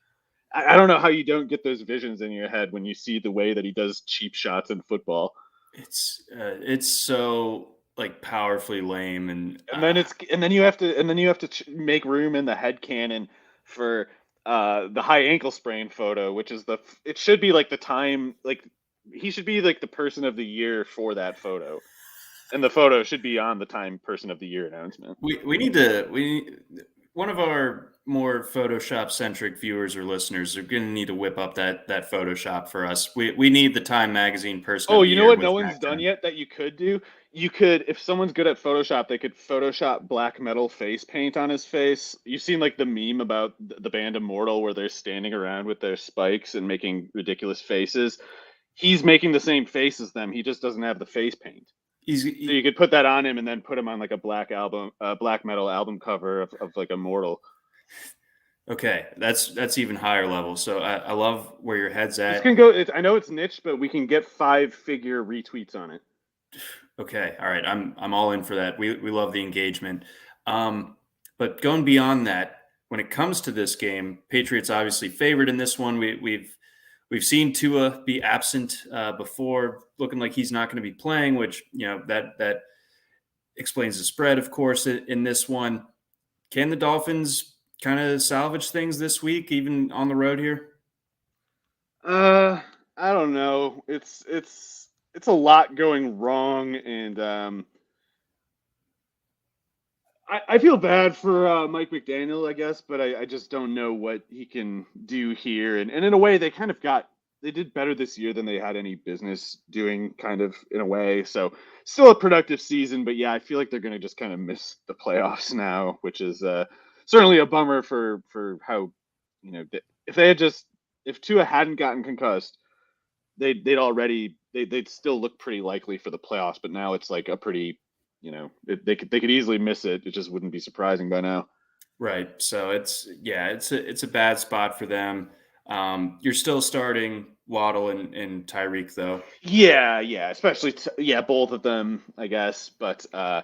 I don't know how you don't get those visions in your head when you see the way that he does cheap shots in football. It's so like powerfully lame, and then you have to make room in the headcanon for the high ankle sprain photo, which is it should be like the time, like he should be like the person of the year for that photo, and the photo should be on the Time Person of the Year announcement. We need one of our more Photoshop centric viewers or listeners are going to need to whip up that Photoshop for us. We need the Time Magazine person. Oh, you know what no one's done yet that you could do? You could, if someone's good at Photoshop, they could Photoshop black metal face paint on his face. You've seen like the meme about the band Immortal where they're standing around with their spikes and making ridiculous faces. He's making the same face as them. He just doesn't have the face paint. So you could put that on him and then put him on like a black metal album cover of like Immortal. Okay, that's even higher level. So I love where your head's This at. can go. I know it's niche, but we can get 5-figure retweets on it. Okay, all right, I'm all in for that. We love the engagement. But going beyond that, when it comes to this game, Patriots obviously favored in this one. We've seen Tua be absent before, looking like he's not going to be playing, which that explains the spread, of course, in this one. Can the Dolphins kind of salvage things this week, even on the road here? I don't know. It's a lot going wrong, and I feel bad for Mike McDaniel, I guess, but I just don't know what he can do here. And in a way, they did better this year than they had any business doing, kind of in a way. So still a productive season, but yeah, I feel like they're going to just kind of miss the playoffs now, which is certainly a bummer for how if they had just if Tua hadn't gotten concussed, they'd still look pretty likely for the playoffs. But now it's like a pretty they could easily miss it. It just wouldn't be surprising by now. Right. So it's a bad spot for them. You're still starting Waddle and Tyreek though. Yeah, especially both of them, I guess. But I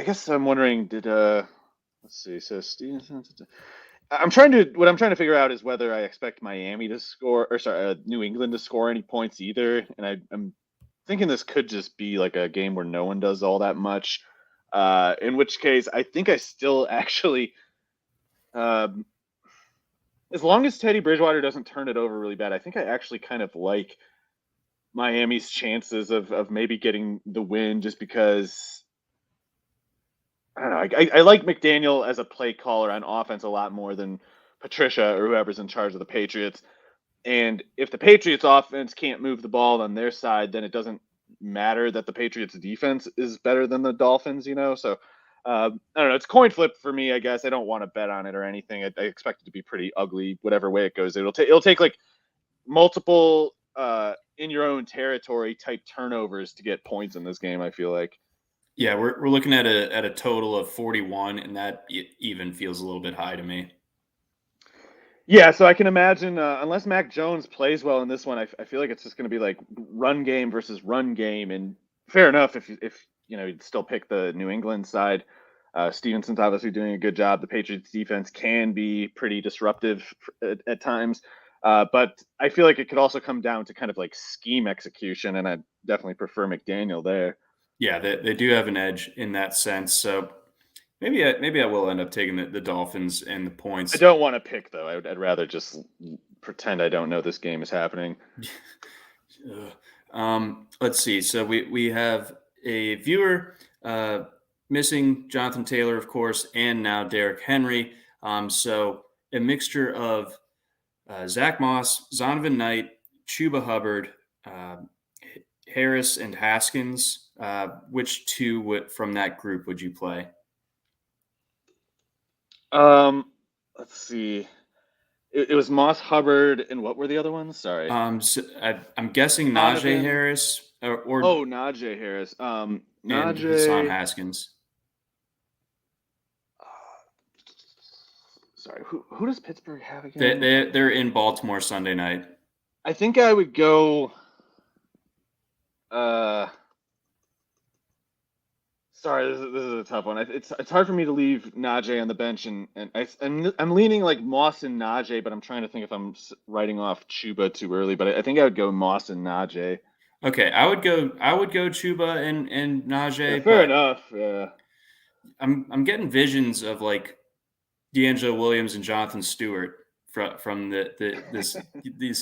guess I'm wondering, did let's see. So Stevenson, what I'm trying to figure out is whether I expect Miami to score, or sorry, New England to score any points either. And I'm thinking this could just be like a game where no one does all that much. In which case, I think I still actually, um, as long as Teddy Bridgewater doesn't turn it over really bad, I think I actually kind of like Miami's chances of maybe getting the win, just because I don't know. I like McDaniel as a play caller on offense a lot more than Patricia or whoever's in charge of the Patriots. And if the Patriots offense can't move the ball on their side, then it doesn't matter that the Patriots defense is better than the Dolphins. So I don't know. It's coin flip for me, I guess. I don't want to bet on it or anything. I expect it to be pretty ugly, whatever way it goes. It'll take like multiple in your own territory type turnovers to get points in this game, I feel like. Yeah, we're looking at a total of 41, and that even feels a little bit high to me. Yeah, so I can imagine, unless Mac Jones plays well in this one, I feel like it's just going to be like run game versus run game. And fair enough if you'd still pick the New England side. Stevenson's obviously doing a good job. The Patriots defense can be pretty disruptive at times. But I feel like it could also come down to kind of like scheme execution, and I definitely prefer McDaniel there. Yeah, they do have an edge in that sense. So maybe I will end up taking the Dolphins and the I points. don't want to pick though. I'd rather just pretend I don't know this game is happening. Let's see. So we have a viewer missing Jonathan Taylor, of course, and now Derrick Henry. So a mixture of Zach Moss, Zonovan Knight, Chuba Hubbard, Harris, and Haskins. Which two from that group would you play? Let's see. It was Moss, Hubbard, and what were the other ones? Sorry. So I'm guessing Najee Donovan. Harris or Najee Harris. and Hassan Najee. Haskins. Sorry, who does Pittsburgh have again? They're in Baltimore Sunday night. I think I would go. Uh, Sorry, this is a tough one. It's hard for me to leave Najee on the bench, and I'm leaning like Moss and Najee, but I'm trying to think if I'm writing off Chuba too early. But I think I would go Moss and Najee. Okay, I would go Chuba and Najee, Yeah, fair but enough. Yeah. I'm getting visions of like D'Angelo Williams and Jonathan Stewart from this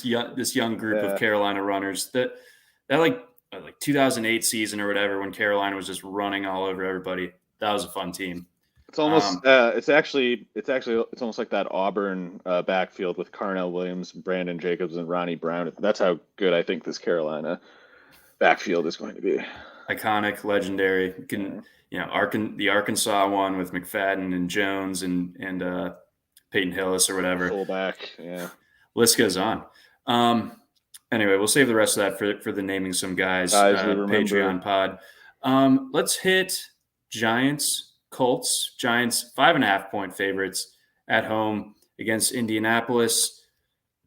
young group of Yeah. Carolina runners that like 2008 season or whatever, when Carolina was just running all over everybody. That was a fun team. It's almost it's almost like that Auburn backfield with Carnell Williams, Brandon Jacobs, and Ronnie Brown. That's how good I think this Carolina backfield is going to be. Iconic, legendary. The Arkansas one with McFadden and Jones and Peyton Hillis or whatever. Fullback, yeah. List goes on. Anyway, we'll save the rest of that for the naming some guys Patreon pod. Let's hit Giants, Colts. Giants 5.5 point favorites at home against Indianapolis.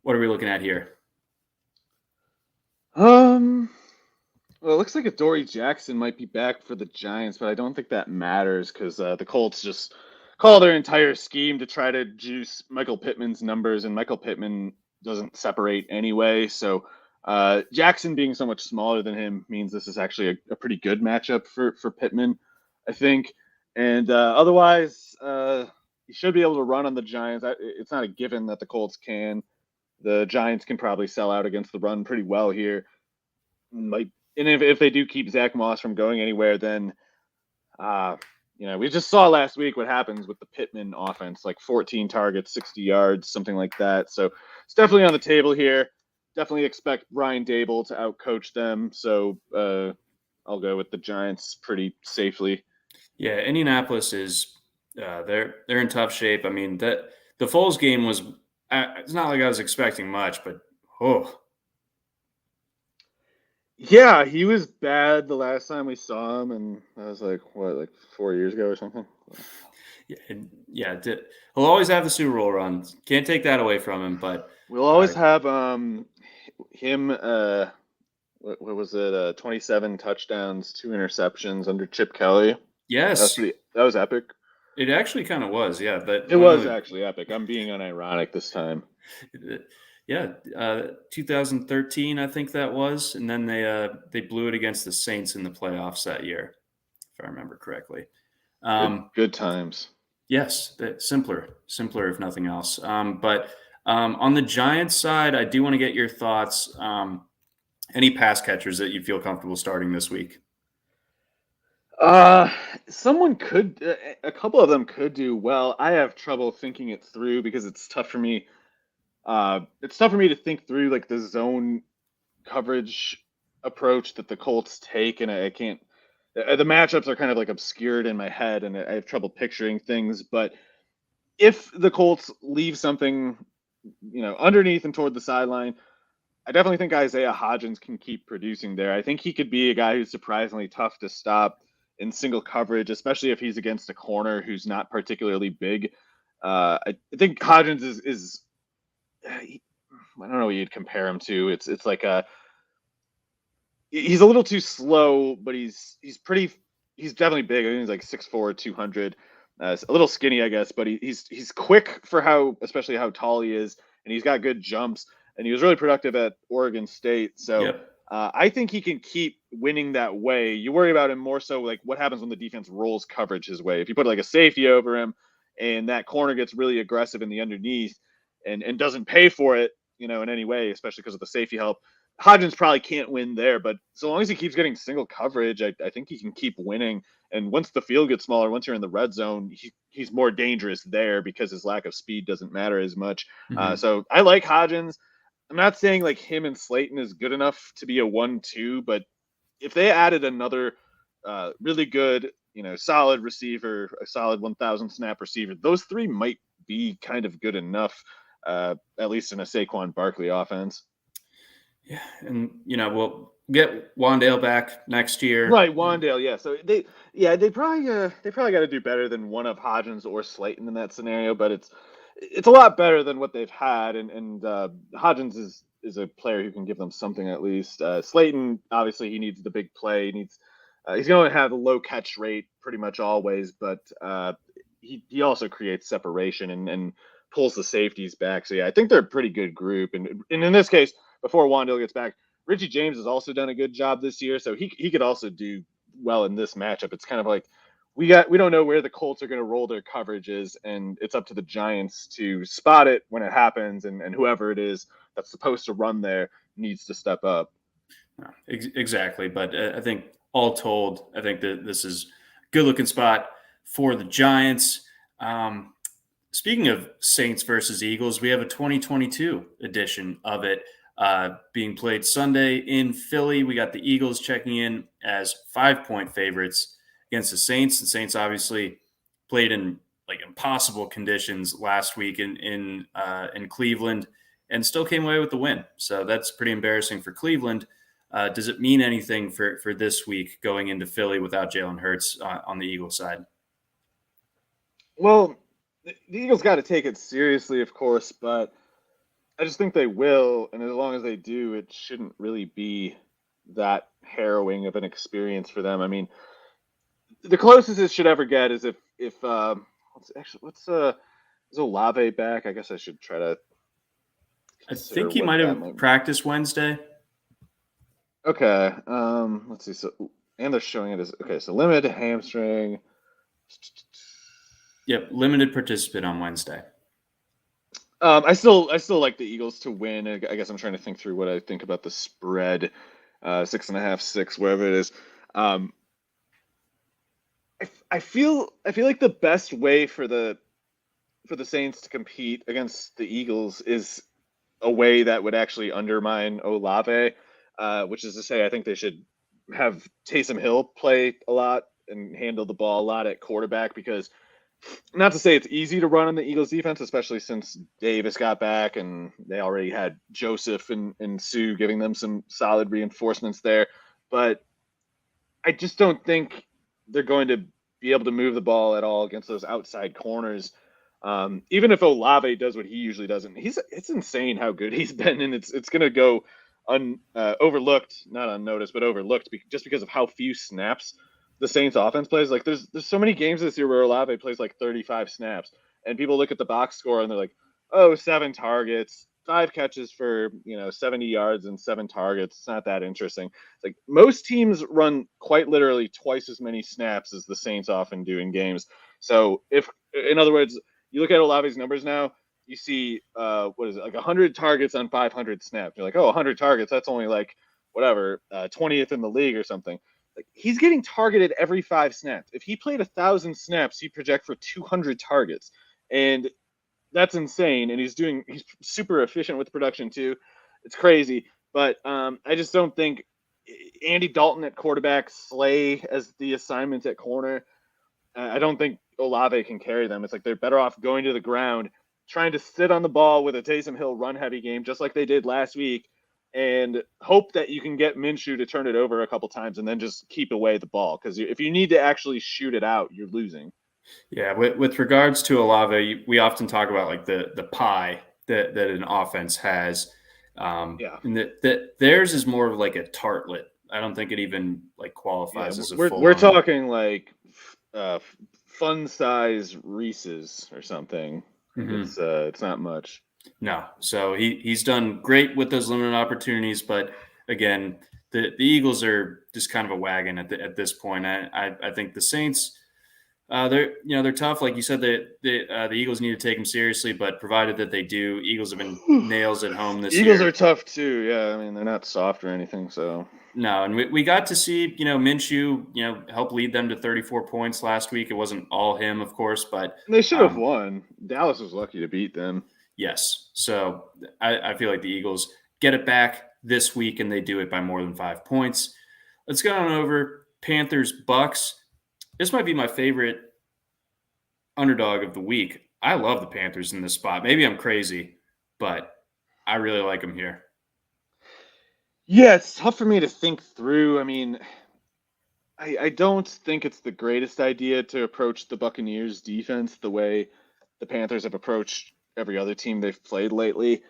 What are we looking at here? Well, it looks like Adoree Jackson might be back for the Giants, but I don't think that matters because the Colts just call their entire scheme to try to juice Michael Pittman's numbers, and Michael Pittman doesn't separate anyway. So Jackson being so much smaller than him means this is actually a pretty good matchup for Pittman, I think. And otherwise, he should be able to run on the Giants. It's not a given that the Colts can. The Giants can probably sell out against the run pretty well here. Might and if they do keep Zach Moss from going anywhere, then we just saw last week what happens with the Pittman offense, like 14 targets, 60 yards, something like that. So it's definitely on the table here. Definitely expect Brian Dable to outcoach them. So I'll go with the Giants pretty safely. Yeah, Indianapolis is they're in tough shape. I mean, the Foles game was it's not like I was expecting much, but Yeah, he was bad the last time we saw him, and that was like 4 years ago or something. Yeah, he'll always have the Super Bowl run. Can't take that away from him. But we'll always have him. What was it? 27 touchdowns, 2 interceptions under Chip Kelly. Yes, that was epic. It actually kind of was. Yeah, but it was actually epic. I'm being unironic this time. Yeah, 2013, I think that was, and then they blew it against the Saints in the playoffs that year, if I remember correctly. Good times. Yes, simpler if nothing else. But on the Giants side, I do want to get your thoughts. Any pass catchers that you feel comfortable starting this week? Someone could. A couple of them could do well. I have trouble thinking it through because it's tough for me. It's tough for me to think through like the zone coverage approach that the Colts take, and I can't. The matchups are kind of like obscured in my head, and I have trouble picturing things. But if the Colts leave something, underneath and toward the sideline, I definitely think Isaiah Hodgins can keep producing there. I think he could be a guy who's surprisingly tough to stop in single coverage, especially if he's against a corner who's not particularly big. I think Hodgins is I don't know what you'd compare him to. It's like he's a little too slow, but he's definitely big. I think he's like 6'4", 200. A little skinny, I guess, but he's quick for especially how tall he is, and he's got good jumps, and he was really productive at Oregon State. So yep. I think he can keep winning that way. You worry about him more so like what happens when the defense rolls coverage his way. If you put like a safety over him, and that corner gets really aggressive in the underneath and doesn't pay for it, in any way, especially because of the safety help, Hodgins probably can't win there, but so long as he keeps getting single coverage, I think he can keep winning. And once the field gets smaller, once you're in the red zone, he's more dangerous there because his lack of speed doesn't matter as much. Mm-hmm. So I like Hodgins. I'm not saying like him and Slayton is good enough to be a 1-2, but if they added another really good, solid receiver, a solid 1,000 snap receiver, those three might be kind of good enough, at least in a Saquon Barkley offense. Yeah, and we'll get Wan'Dale back next year. Right, Wan'Dale. Yeah, so they probably got to do better than one of Hodgins or Slayton in that scenario, but it's a lot better than what they've had, and Hodgins is a player who can give them something at least. Slayton, obviously, he needs the big play. He's going to have a low catch rate pretty much always, but he also creates separation and pulls the safeties back. So yeah, I think they're a pretty good group, and in this case, before Wan'Dale gets back, Richie James has also done a good job this year, so he could also do well in this matchup. It's kind of like we don't know where the Colts are going to roll their coverages, and it's up to the Giants to spot it when it happens, and whoever it is that's supposed to run there needs to step up. Exactly, but I think all told, I think that this is a good-looking spot for the Giants. Speaking of Saints versus Eagles, we have a 2022 edition of it being played Sunday in Philly. We got the Eagles checking in as 5-point favorites against the Saints. The Saints obviously played in like impossible conditions last week in Cleveland and still came away with the win. So that's pretty embarrassing for Cleveland. Does it mean anything for this week going into Philly without Jalen Hurts on the Eagles side? Well, the Eagles got to take it seriously, of course, but I just think they will, and as long as they do, it shouldn't really be that harrowing of an experience for them. I mean, the closest it should ever get is if what's is Olave back? I guess I should try to I consider think he what might that have might mean. practiced Wednesday. Okay, let's see. So, and they're showing it as okay. So limited hamstring. Yep, limited participant on Wednesday. I still like the Eagles to win. I guess I'm trying to think through what I think about the spread, 6.5, 6, wherever it is. Um, I feel like the best way for the Saints to compete against the Eagles is a way that would actually undermine Olave, which is to say, I think they should have Taysom Hill play a lot and handle the ball a lot at quarterback because not to say it's easy to run on the Eagles defense, especially since Davis got back and they already had Joseph and Sue giving them some solid reinforcements there. But I just don't think they're going to be able to move the ball at all against those outside corners. Even if Olave does what he usually does, and it's insane how good he's been, and it's going to go overlooked, not unnoticed, but overlooked just because of how few snaps the Saints offense plays. Like there's so many games this year where Olave plays like 35 snaps, and people look at the box score and they're like, oh, 7 targets, 5 catches for 70 yards and 7 targets. It's not that interesting. It's like most teams run quite literally twice as many snaps as the Saints often do in games. So if, in other words, you look at Olave's numbers now, you see what is it, like 100 targets on 500 snaps. You're like, oh, 100 targets, that's only like whatever 20th in the league or something. Like he's getting targeted every 5 snaps. If he played 1,000 snaps, he'd project for 200 targets, and that's insane. And he's super efficient with production too. It's crazy, but I just don't think Andy Dalton at quarterback, Slay as the assignment at corner. I don't think Olave can carry them. It's like they're better off going to the ground, trying to sit on the ball with a Taysom Hill run heavy game, just like they did last week, and hope that you can get Minshew to turn it over a couple times and then just keep away the ball. Because if you need to actually shoot it out, you're losing. Yeah, with regards to Olave, we often talk about like the pie that an offense has, Yeah. and that theirs is more of like a tartlet. I don't think it even like Yeah, qualifies as a full we're on. talking like fun size Reese's or something. It's not much. No, so he's done great with those limited opportunities, but again, the Eagles are just kind of a wagon at this point. I think the Saints. They're tough, like you said. The Eagles need to take them seriously, but provided that they do, Eagles have been nails at home this Eagles year. are tough too. Yeah, I mean they're not soft or anything. So No, and we got to see Minshew help lead them to 34 points last week. It wasn't all him, of course, but they should have won. Dallas was lucky to beat them. yes. So I feel like the Eagles get it back this week, and they do it by more than 5 points. Let's go on over Panthers Bucks. This might be my favorite underdog of the week. I love the Panthers in this spot. Maybe I'm crazy, but I really like them here. Yeah, it's tough for me to think through. I mean, I don't think it's the greatest idea to approach the Buccaneers defense the way the Panthers have approached every other team they've played lately.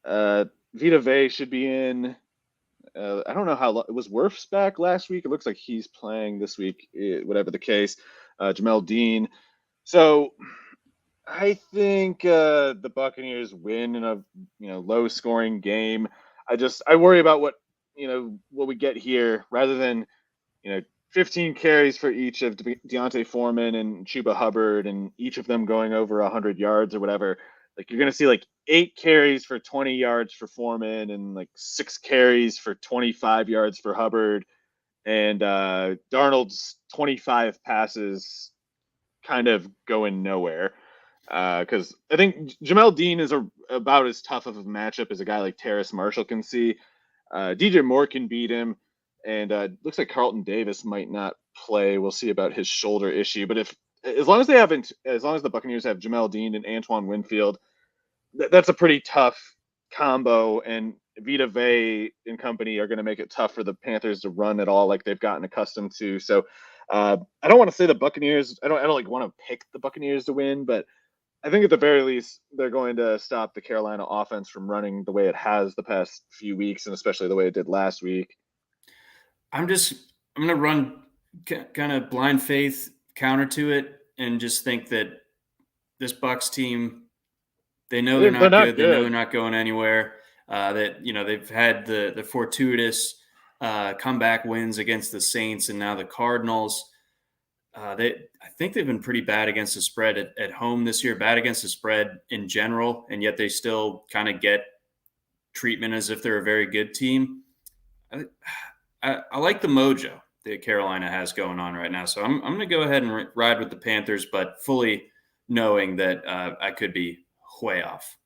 Vita Vea should be in. I don't know how long. Was Wirfs back last week? It looks like he's playing this week, whatever the case. Jamel Dean. So I think the Buccaneers win in a low scoring game. I worry about what we get here rather than 15 carries for each of Deontay Foreman and Chuba Hubbard, and each of them going over 100 yards or whatever. Like you're gonna see like 8 carries for 20 yards for Foreman and like 6 carries for 25 yards for Hubbard, and Darnold's 25 passes kind of going nowhere. Because I think Jamel Dean is about as tough of a matchup as a guy like Terrace Marshall can see. DJ Moore can beat him, and looks like Carlton Davis might not play. We'll see about his shoulder issue. But as long as the Buccaneers have Jamel Dean and Antoine Winfield, that's a pretty tough combo. And Vita Vea and company are going to make it tough for the Panthers to run at all, like they've gotten accustomed to. So I don't want to say the Buccaneers. I don't like want to pick the Buccaneers to win, but I think at the very least they're going to stop the Carolina offense from running the way it has the past few weeks, and especially the way it did last week. I'm going to run kind of blind faith counter to it and just think that this Bucks team, they know they're They're not not good. They know they're good. not going anywhere. That they've had the fortuitous comeback wins against the Saints and now the Cardinals. I think they've been pretty bad against the spread at home this year, bad against the spread in general, and yet they still kind of get treatment as if they're a very good team. I like the mojo that Carolina has going on right now, so I'm going to go ahead and ride with the Panthers, but fully knowing that I could be way off.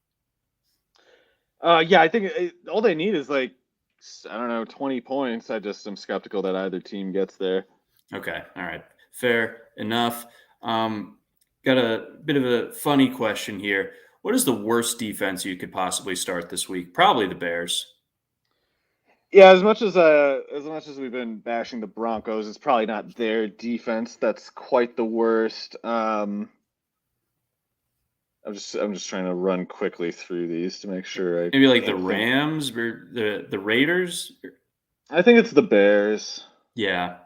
Yeah, I think all they need is like, I don't know, 20 points. I just am skeptical that either team gets there. Okay, all right, fair enough. Got a bit of a funny question here. What is the worst defense you could possibly start this week? Probably the Bears. Yeah, as much as we've been bashing the Broncos, it's probably not their defense that's quite the worst. I'm just trying to run quickly through these to make sure I Maybe like the can't think. Rams or the Raiders. I think it's the Bears. Yeah,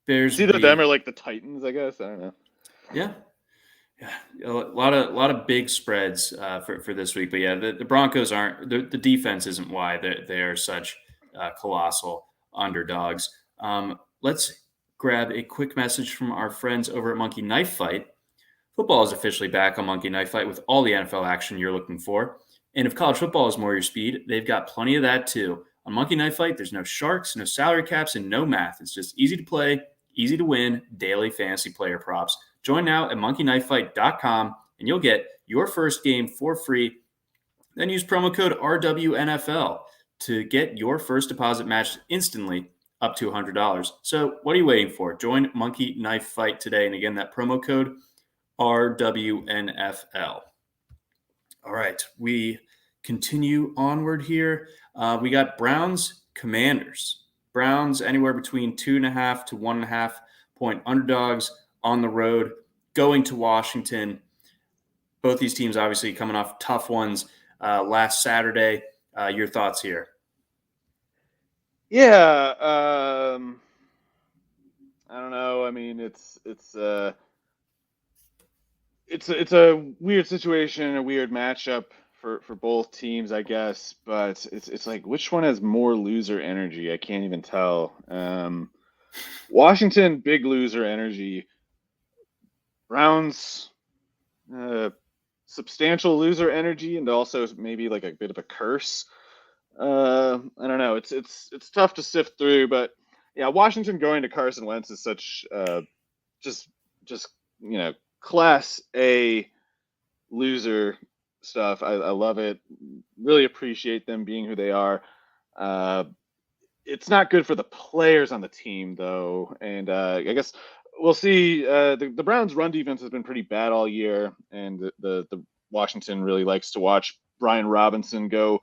Bears It's would either them be. or like the Titans, I guess. I don't know. Yeah, yeah, a lot of big spreads for this week. But yeah, the Broncos aren't. The defense isn't why they are such colossal underdogs. Let's grab a quick message from our friends over at Monkey Knife Fight. Football is officially back on Monkey Knife Fight with all the NFL action you're looking for. And if college football is more your speed, they've got plenty of that too. On Monkey Knife Fight, there's no sharks, no salary caps, and no math. It's just easy to play, easy to win, daily fantasy player props. Join now at monkeyknifefight.com and you'll get your first game for free. Then use promo code RWNFL to get your first deposit matched instantly up to $100. So what are you waiting for? Join Monkey Knife Fight today. And again, that promo code RWNFL. All right, we continue onward here. We got Browns Commanders. Browns anywhere between 2.5 to 1.5 point underdogs on the road, going to Washington. Both these teams obviously coming off tough ones last Saturday. Your thoughts here? Yeah, I don't know. I mean, it's a weird situation, a weird matchup for both teams, I guess. But it's like which one has more loser energy? I can't even tell. Washington, big loser energy. Browns, substantial loser energy, and also maybe like a bit of a curse. I don't know. It's tough to sift through, but yeah, Washington going to Carson Wentz is such just just class A loser stuff. I love it. Really appreciate them being who they are. Uh, it's not good for the players on the team though, and I guess we'll see. The Browns' run defense has been pretty bad all year, and the Washington really likes to watch Brian Robinson go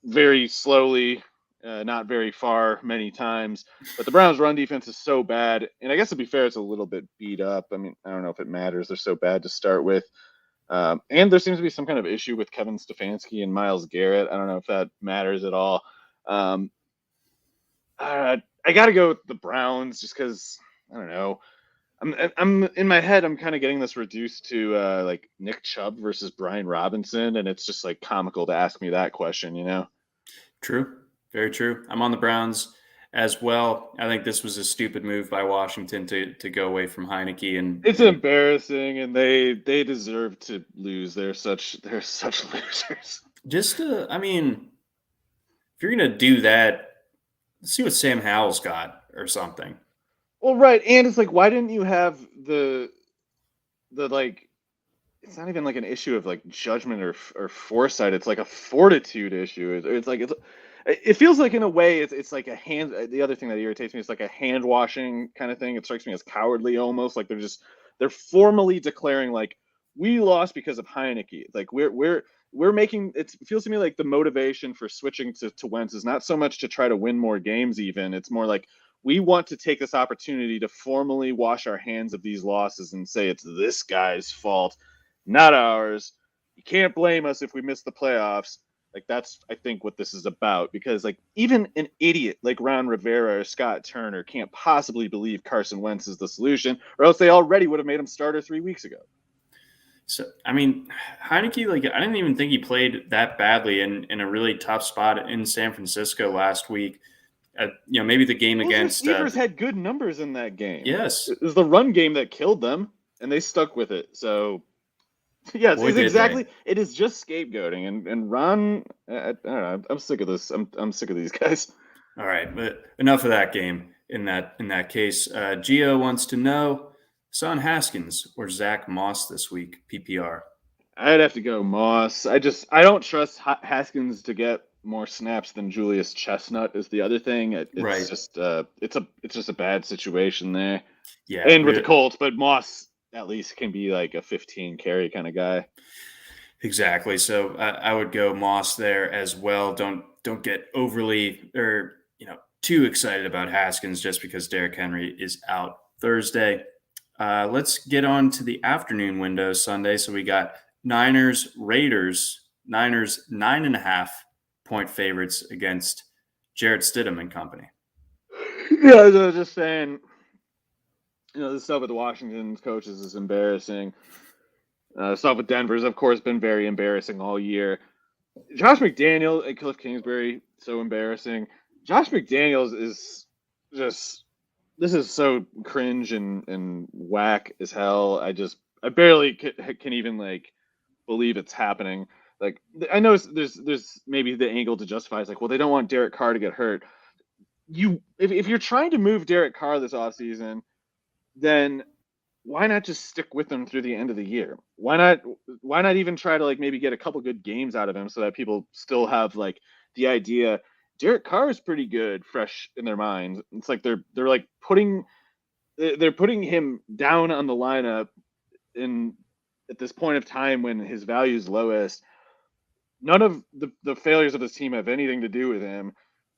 very slowly, not very far many times. But the Browns' run defense is so bad, and I guess to be fair, it's a little bit beat up. I mean, I don't know if it matters. They're so bad to start with. And there seems to be some kind of issue with Kevin Stefanski and Myles Garrett. I don't know if that matters at all. I got to go with the Browns just because, I don't know. I'm in my head. I'm kind of getting this reduced to like Nick Chubb versus Brian Robinson, and it's just like comical to ask me that question. True. Very true. I'm on the Browns as well. I think this was a stupid move by Washington to go away from Heineke It's and embarrassing, and they deserve to lose. They're such losers. just I mean, if you're gonna do that, let's see what Sam Howell's got or something. Well, right, and it's like, why didn't you have the like? It's not even like an issue of like judgment or foresight. It's like a fortitude issue. It feels like in a way it's like a hand. The other thing that irritates me is like a hand washing kind of thing. It strikes me as cowardly almost. Like they're formally declaring like we lost because of Heineke. Like we're making it feels to me like the motivation for switching to Wentz is not so much to try to win more games. Even it's more like we want to take this opportunity to formally wash our hands of these losses and say it's this guy's fault, not ours. You can't blame us if we miss the playoffs. Like, that's, I think, what this is about, because like even an idiot like Ron Rivera or Scott Turner can't possibly believe Carson Wentz is the solution, or else they already would have made him starter 3 weeks ago. So, I mean, Heineke, like, I didn't even think he played that badly in a really tough spot in San Francisco last week. Maybe the game Those against receivers had good numbers in that game. Yes, it was the run game that killed them, and they stuck with it. So, yes, boy, it's did exactly. they. It is just scapegoating, and Ron. I don't know. I'm sick of this. I'm sick of these guys. All right, but enough of that game. In that case, Gio wants to know: Son Haskins or Zach Moss this week? PPR. I'd have to go Moss. I don't trust Haskins to get more snaps than Julius Chestnut is the other thing. It's Right. just it's just a bad situation there. Yeah, And with the Colts, but Moss at least can be like a 15 carry kind of guy. Exactly. So I would go Moss there as well. Don't get overly or too excited about Haskins just because Derrick Henry is out Thursday. Let's get on to the afternoon window Sunday. So we got Niners, Raiders. Niners 9.5-point favorites against Jarrett Stidham and company. Yeah, I was just saying, this stuff with the Washington coaches is embarrassing. Stuff with Denver's, of course, been very embarrassing all year. Josh McDaniels and Cliff Kingsbury, so embarrassing. Josh McDaniels is just, this is so cringe and whack as hell. I barely can even like believe it's happening. Like, I know there's maybe the angle to justify. It's like, well, they don't want Derek Carr to get hurt. If you're trying to move Derek Carr this offseason, then why not just stick with him through the end of the year? Why not even try to like maybe get a couple good games out of him so that people still have like the idea Derek Carr is pretty good, fresh in their minds. It's like they're like putting him down on the lineup at this point of time when his value is lowest. None of the failures of this team have anything to do with him.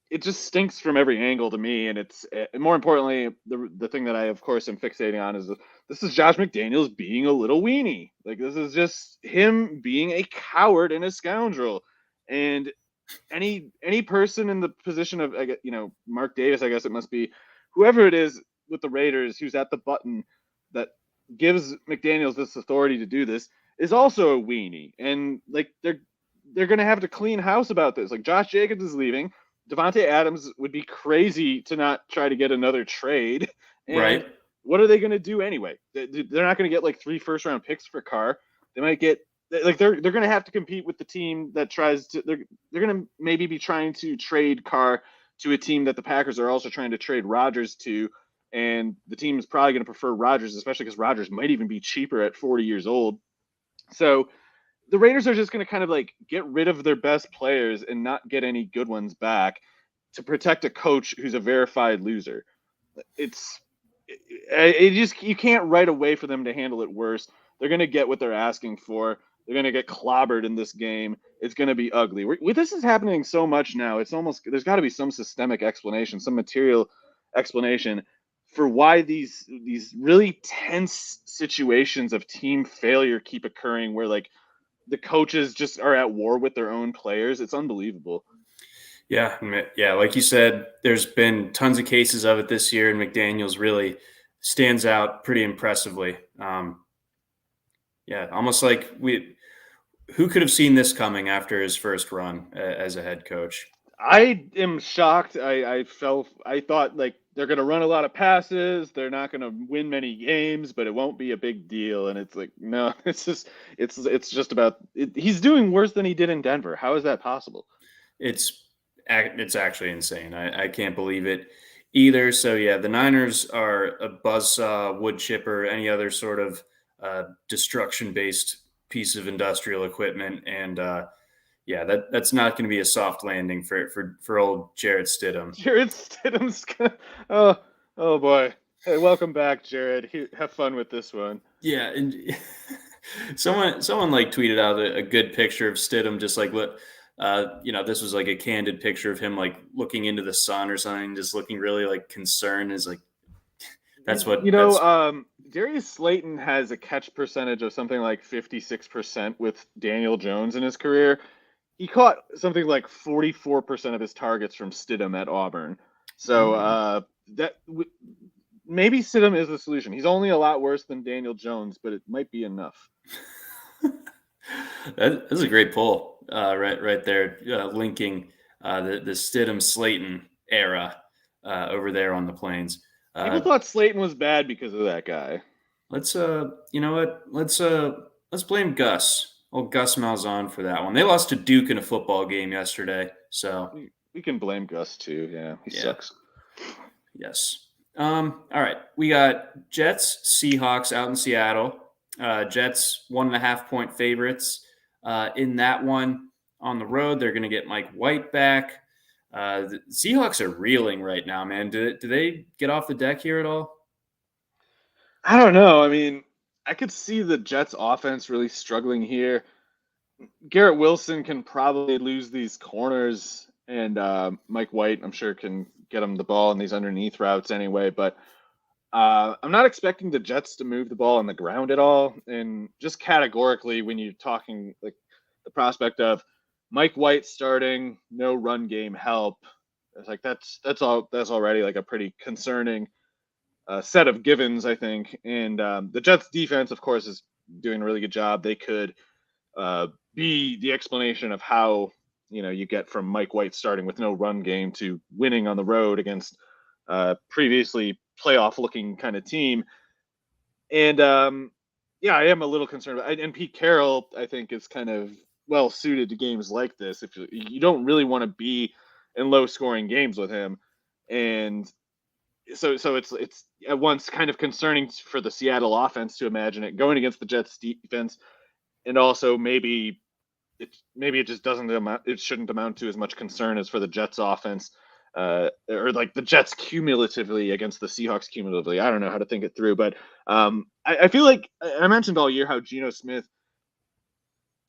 It just stinks from every angle to me, and it's more importantly, the thing that I of course am fixating on is this is Josh McDaniels being a little weenie. Like, this is just him being a coward and a scoundrel. And any person in the position of Mark Davis, I guess it must be, whoever it is with the Raiders who's at the button that gives McDaniels this authority to do this, is also a weenie. And like they're gonna have to clean house about this. Like, Josh Jacobs is leaving. Devontae Adams would be crazy to not try to get another trade. And right. What are they going to do anyway? They're not going to get like 3 first-round picks for Carr. They might get like they're going to have to compete with the team that tries to. They're going to maybe be trying to trade Carr to a team that the Packers are also trying to trade Rodgers to, and the team is probably going to prefer Rodgers, especially because Rodgers might even be cheaper at 40 years old. So the Raiders are just going to kind of like get rid of their best players and not get any good ones back to protect a coach who's a verified loser. You can't right away for them to handle it worse. They're going to get what they're asking for. They're going to get clobbered in this game. It's going to be ugly. This is happening so much now. It's almost, there's got to be some systemic explanation, some material explanation for why these really tense situations of team failure keep occurring, where like the coaches just are at war with their own players. It's unbelievable. Yeah. Like you said, there's been tons of cases of it this year, and McDaniels really stands out pretty impressively. Almost like who could have seen this coming after his first run as a head coach? I am shocked. I thought like they're going to run a lot of passes. They're not going to win many games, but it won't be a big deal. And it's like, no, it's just about he's doing worse than he did in Denver. How is that possible? It's actually insane. I can't believe it either. So yeah, the Niners are a buzzsaw, wood chipper, any other sort of destruction-based piece of industrial equipment, and that's not going to be a soft landing for old Jarrett Stidham. Jarrett Stidham's gonna, oh boy. Hey, welcome back, Jared. Have fun with this one. Yeah, and someone like tweeted out a good picture of Stidham just like This was like a candid picture of him like looking into the sun or something, just looking really like concerned. Is like that's Darius Slayton has a catch percentage of something like 56% with Daniel Jones in his career. He caught something like 44% of his targets from Stidham at Auburn. So maybe Stidham is the solution. He's only a lot worse than Daniel Jones, but it might be enough. That's a great pull, right there, linking the Stidham Slayton era over there on the Plains. People thought Slayton was bad because of that guy. Let's you know what? Let's blame Gus. Old Gus Malzahn for that one. They lost to Duke in a football game yesterday, so we can blame Gus too. Yeah, he sucks. Yes. All right, we got Jets Seahawks out in Seattle. Jets 1.5-point favorites in that one. On the road, they're going to get Mike White back. The Seahawks are reeling right now, man. Do they get off the deck here at all? I don't know. I mean, I could see the Jets offense really struggling here. Garrett Wilson can probably lose these corners, and Mike White, I'm sure, can get him the ball in these underneath routes anyway. But I'm not expecting the Jets to move the ball on the ground at all. And just categorically, when you're talking like the prospect of Mike White starting, no run game help, it's like that's already like a pretty concerning set of givens, I think. And the Jets defense, of course, is doing a really good job. They could be the explanation of how you get from Mike White starting with no run game to winning on the road against previously playoff looking kind of team. And I am a little concerned about, and Pete Carroll, I think, is kind of well suited to games like this. If you don't really want to be in low scoring games with him, and so it's at once kind of concerning for the Seattle offense to imagine it going against the Jets defense, and also maybe it just doesn't amount. It shouldn't amount to as much concern as for the Jets offense, or like the Jets cumulatively against the Seahawks cumulatively. I don't know how to think it through, but I feel like I mentioned all year how Geno Smith,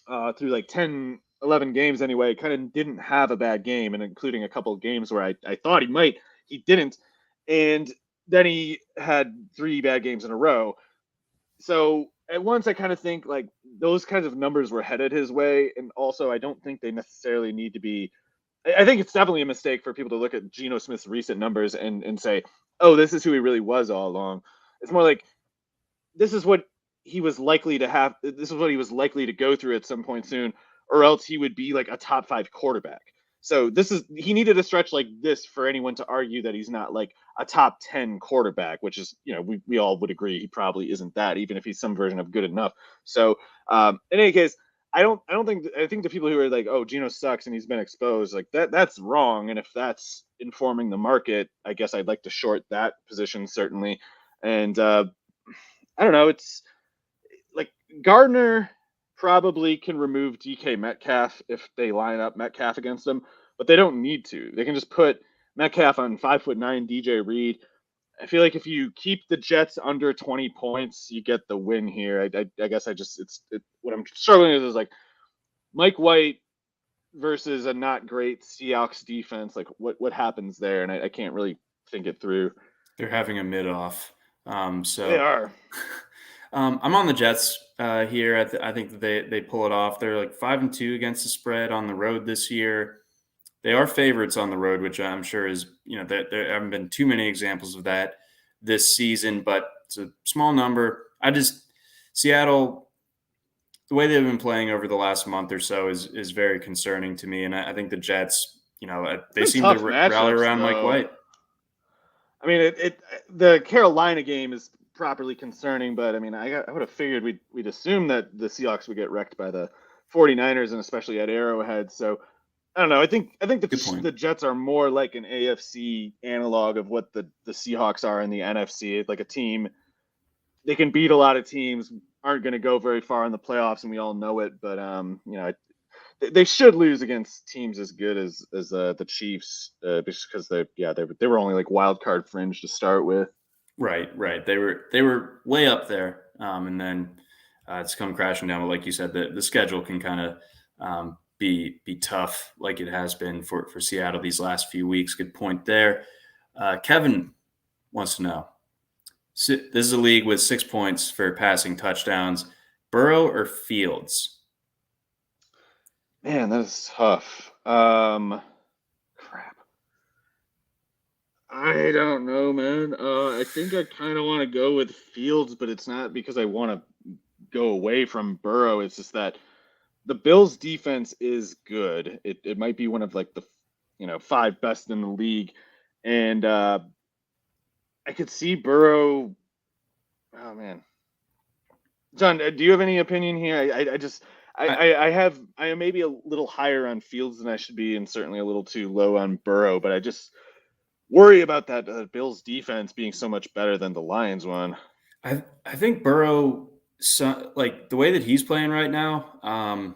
through like 10, 11 games anyway, kind of didn't have a bad game, and including a couple of games where I thought he might, he didn't, and then he had 3 bad games in a row. So at once I kind of think like those kinds of numbers were headed his way, and also I don't think they necessarily need to be. I think it's definitely a mistake for people to look at Geno Smith's recent numbers and say, "Oh, this is who he really was all along." It's more like this is what he was likely to have. This is what he was likely to go through at some point soon, or else he would be like a top 5 quarterback. So he needed a stretch like this for anyone to argue that he's not like a top 10 quarterback, which is, we all would agree he probably isn't that, even if he's some version of good enough. So in any case, I think the people who are like, oh, Geno sucks and he's been exposed, like that's wrong. And if that's informing the market, I guess I'd like to short that position certainly. And I don't know, it's like Gardner probably can remove DK Metcalf if they line up Metcalf against them, but they don't need to. They can just put Metcalf on 5'9" DJ Reed. I feel like if you keep the Jets under 20 points, you get the win here. I guess what I'm struggling with is like Mike White versus a not great Seahawks defense. Like what happens there? And I can't really think it through. They're having a mid-off. So they are. I'm on the Jets here. I think that they pull it off. They're like 5-2 against the spread on the road this year. They are favorites on the road, which I'm sure is, there haven't been too many examples of that this season, but it's a small number. Seattle, the way they've been playing over the last month or so is very concerning to me. And I think the Jets, they seem to rally around Mike White. I mean, the Carolina game is properly concerning, but I mean, I would have figured we'd assume that the Seahawks would get wrecked by the 49ers, and especially at Arrowhead. So I don't know. I think the Jets are more like an AFC analog of what the Seahawks are in the NFC. Like a team, they can beat a lot of teams, aren't going to go very far in the playoffs, and we all know it. But they should lose against teams as good as the Chiefs, just because they were only like wild card fringe to start with. Right. They were way up there, and then it's come crashing down. But like you said, the schedule can kind of be tough like it has been for Seattle these last few weeks. Good point there. Kevin wants to know. This is a league with 6 points for passing touchdowns. Burrow or Fields? Man, that is tough. Crap. I don't know, man. I think I kind of want to go with Fields, but it's not because I want to go away from Burrow. It's just that the Bills' defense is good. It might be one of like the 5 best in the league, and I could see Burrow. Oh man, John, do you have any opinion here? I just I am maybe a little higher on Fields than I should be, and certainly a little too low on Burrow. But I just worry about that Bills defense being so much better than the Lions one. I think Burrow, like the way that he's playing right now,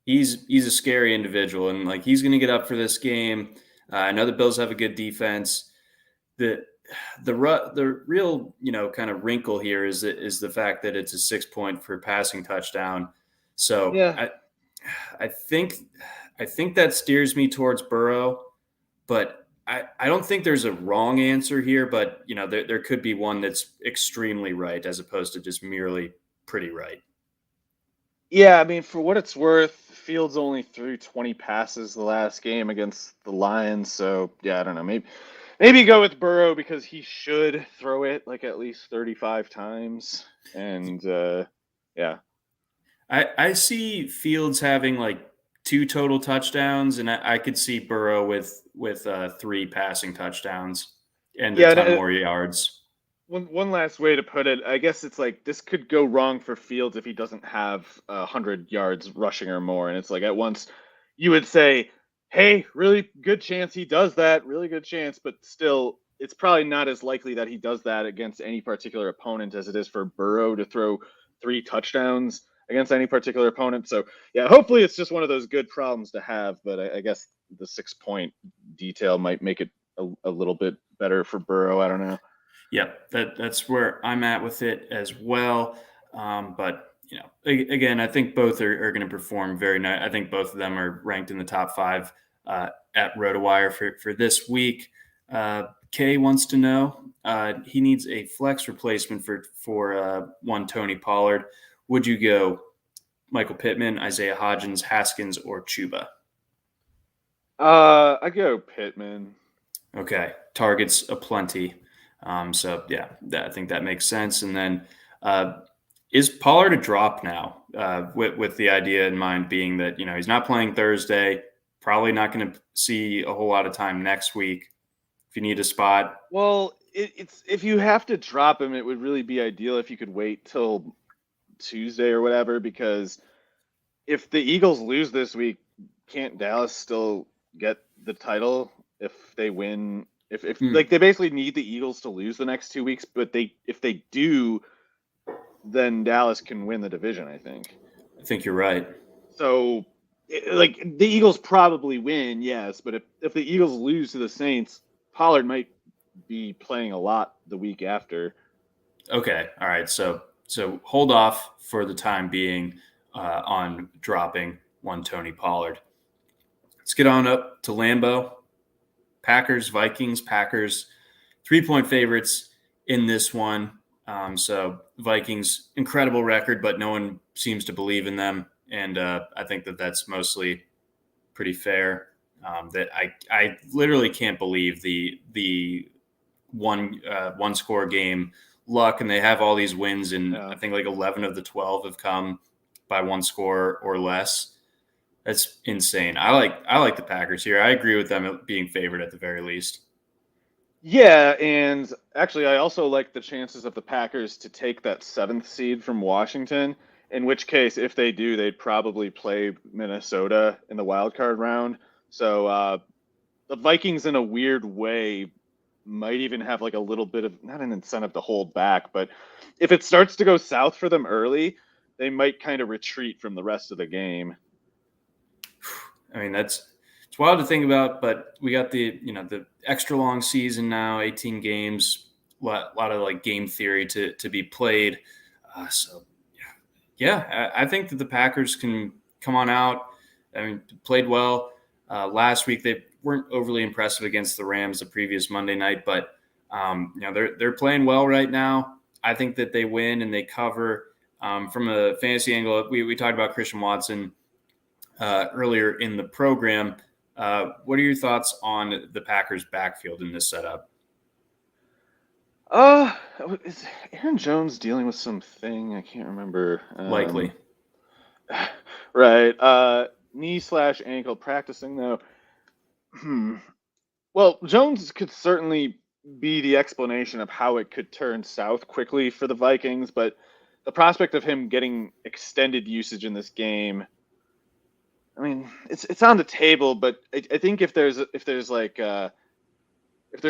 he's a scary individual, and like he's going to get up for this game. I know the Bills have a good defense. The real kind of wrinkle here is the fact that it's a 6 point for passing touchdown. So Yeah, I think that steers me towards Burrow, but I don't think there's a wrong answer here, but there could be one that's extremely right as opposed to just merely pretty right. yeah. I mean, for what it's worth, Fields only threw 20 passes the last game against the Lions. So yeah, I don't know. Maybe go with Burrow because he should throw it like at least 35 times. And yeah. I see Fields having like 2 total touchdowns, and I could see Burrow with 3 passing touchdowns and a Yeah, ton more yards. one last way to put it, I guess it's like this could go wrong for Fields if he doesn't have 100 yards rushing or more. And it's like at once you would say, hey, really good chance he does that, really good chance, but still it's probably not as likely that he does that against any particular opponent as it is for Burrow to throw 3 touchdowns against any particular opponent. So yeah, hopefully it's just one of those good problems to have, but I guess the 6 point detail might make it a little bit better for Burrow. I don't know. Yep, that's where I'm at with it as well. But again, I think both are going to perform very nice. I think both of them are ranked in the top 5 at RotoWire for this week. Kay wants to know he needs a flex replacement for one Tony Pollard. Would you go Michael Pittman, Isaiah Hodgins, Haskins, or Chuba? I go Pittman. Okay, targets aplenty. So yeah, I think that makes sense. And then is Pollard a drop now? With the idea in mind being that he's not playing Thursday, probably not going to see a whole lot of time next week. If you need a spot, Well, it's if you have to drop him, it would really be ideal if you could wait till Tuesday or whatever, because if the Eagles lose this week, can't Dallas still get the title if they win? If like they basically need the Eagles to lose the next 2 weeks, but if they do, then Dallas can win the division, I think. I think you're right. So like the Eagles probably win, yes, but if the Eagles lose to the Saints, Pollard might be playing a lot the week after. Okay, all right. So hold off for the time being on dropping one Tony Pollard. Let's get on up to Lambeau. Packers, Vikings, Packers, 3-point favorites in this one. So Vikings, incredible record, but no one seems to believe in them. And I think that's mostly pretty fair. That I literally can't believe the one score game luck, and they have all these wins, and I think like 11 of the 12 have come by one score or less. That's insane. I like the Packers here. I agree with them being favored at the very least. Yeah, and actually, I also like the chances of the Packers to take that 7th seed from Washington. In which case, if they do, they'd probably play Minnesota in the wild card round. So the Vikings, in a weird way, might even have like a little bit of not an incentive to hold back, but if it starts to go south for them early, they might kind of retreat from the rest of the game. I mean, it's wild to think about, but we got the extra long season now, 18 games, a lot of like game theory to be played. So yeah, I think that the Packers can come on out. I mean, played well last week. They weren't overly impressive against the Rams the previous Monday night, but they're playing well right now. I think that they win and they cover. From a fantasy angle, we talked about Christian Watson earlier in the program. What are your thoughts on the Packers' backfield in this setup? Is Aaron Jones dealing with something? I can't remember. Likely. Right. Knee/ankle practicing though. Well, Jones could certainly be the explanation of how it could turn south quickly for the Vikings, but the prospect of him getting extended usage in this game, I mean, it's on the table, but I think if there's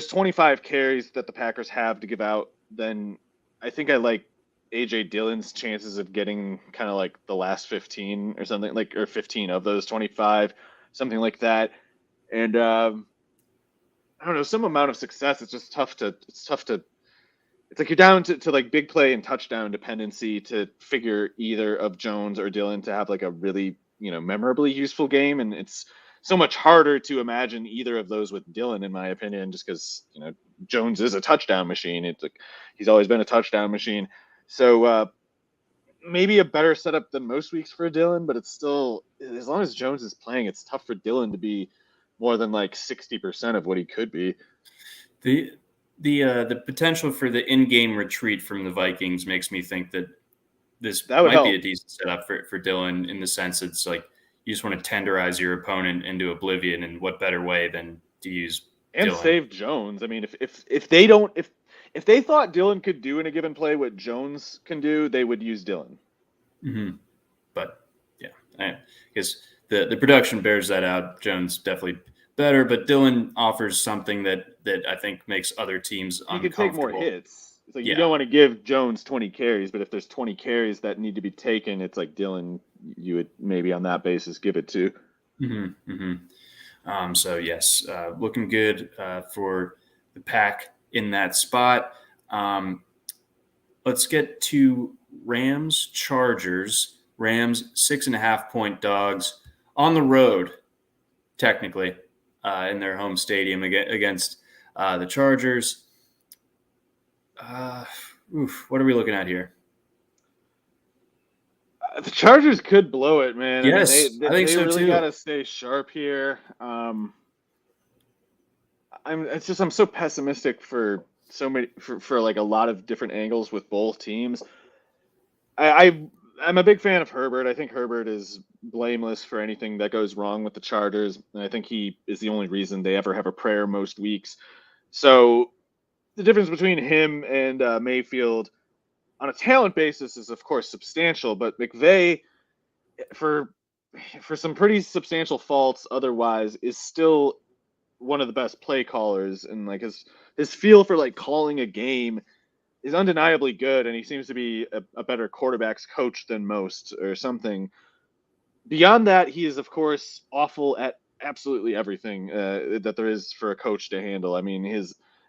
25 carries that the Packers have to give out, then I think I like AJ Dillon's chances of getting kind of like the last 15 or something, like, or 15 of those 25, something like that. And I don't know, some amount of success. It's just tough to. It's like you're down to like big play and touchdown dependency to figure either of Jones or Dillon to have like a really memorably useful game, and it's so much harder to imagine either of those with Dillon, in my opinion, just because Jones is a touchdown machine. It's like he's always been a touchdown machine. So maybe a better setup than most weeks for Dillon, but it's still, as long as Jones is playing, it's tough for Dillon to be more than like 60% of what he could be. The potential for the in-game retreat from the Vikings makes me think that this That would might help. be a decent setup for Dillon, in the sense it's like you just want to tenderize your opponent into oblivion, and what better way than to use and Dillon. Save Jones. I mean, if they don't, if they thought Dillon could do in a given play what Jones can do, they would use Dillon. Mm-hmm. But yeah, I guess the production bears that out. Jones definitely better, but Dillon offers something that I think makes other teams uncomfortable. He can take more hits. It's like you don't want to give Jones 20 carries, but if there's 20 carries that need to be taken, it's like Dillon, you would maybe on that basis give it to. Mm-hmm. Mm-hmm. So yes, looking good for the Pack in that spot. Let's get to Rams Chargers. Rams 6.5-point dogs on the road, technically, in their home stadium against the Chargers. What are we looking at here? The Chargers could blow it, man. Yes, I think so really too. got to stay sharp here. I'm so pessimistic for so many for like a lot of different angles with both teams. I'm a big fan of Herbert. I think Herbert is blameless for anything that goes wrong with the Chargers, and I think he is the only reason they ever have a prayer most weeks. So the difference between him and Mayfield on a talent basis is, of course, substantial, but McVay, for some pretty substantial faults otherwise, is still one of the best play callers, and like his feel for like calling a game is undeniably good, and he seems to be a better quarterback's coach than most or something. Beyond that, he is, of course, awful at absolutely everything that there is for a coach to handle. I mean,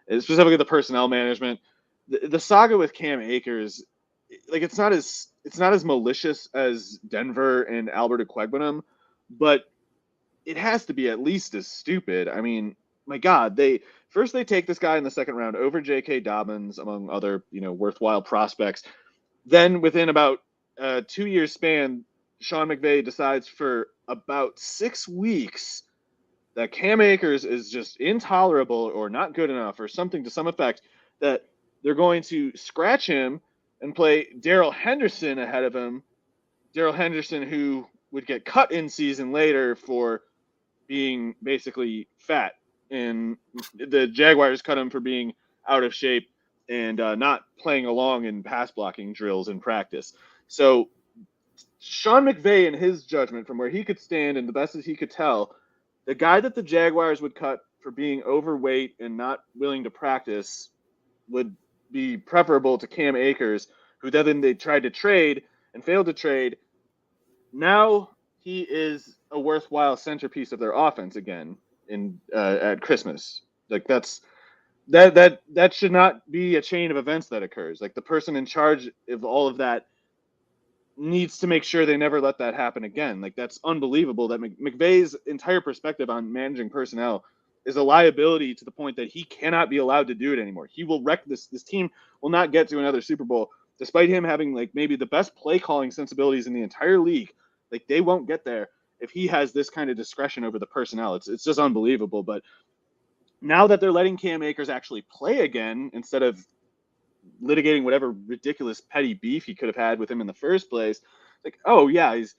specifically the personnel management, the saga with Cam Akers, like it's not as malicious as Denver and Albert Equegbunam, but it has to be at least as stupid. I mean, my God, they take this guy in the second round over J.K. Dobbins, among other worthwhile prospects. Then within about 2 years span, Sean McVay decides for about 6 weeks that Cam Akers is just intolerable or not good enough or something to some effect, that they're going to scratch him and play Darrell Henderson ahead of him. Darrell Henderson, who would get cut in season later for being basically fat, and the Jaguars cut him for being out of shape and not playing along in pass blocking drills in practice. So Sean McVay, in his judgment, from where he could stand and the best as he could tell, the guy that the Jaguars would cut for being overweight and not willing to practice would be preferable to Cam Akers, who then they tried to trade and failed to trade. Now he is a worthwhile centerpiece of their offense again at Christmas. Like that should not be a chain of events that occurs. Like the person in charge of all of that needs to make sure they never let that happen again. Like, that's unbelievable that McVay's entire perspective on managing personnel is a liability to the point that he cannot be allowed to do it anymore. He will wreck this team will not get to another Super Bowl despite him having like maybe the best play calling sensibilities in the entire league. Like, they won't get there if he has this kind of discretion over the personnel. It's just unbelievable. But now that they're letting Cam Akers actually play again instead of litigating whatever ridiculous petty beef he could have had with him in the first place, like, oh yeah, he's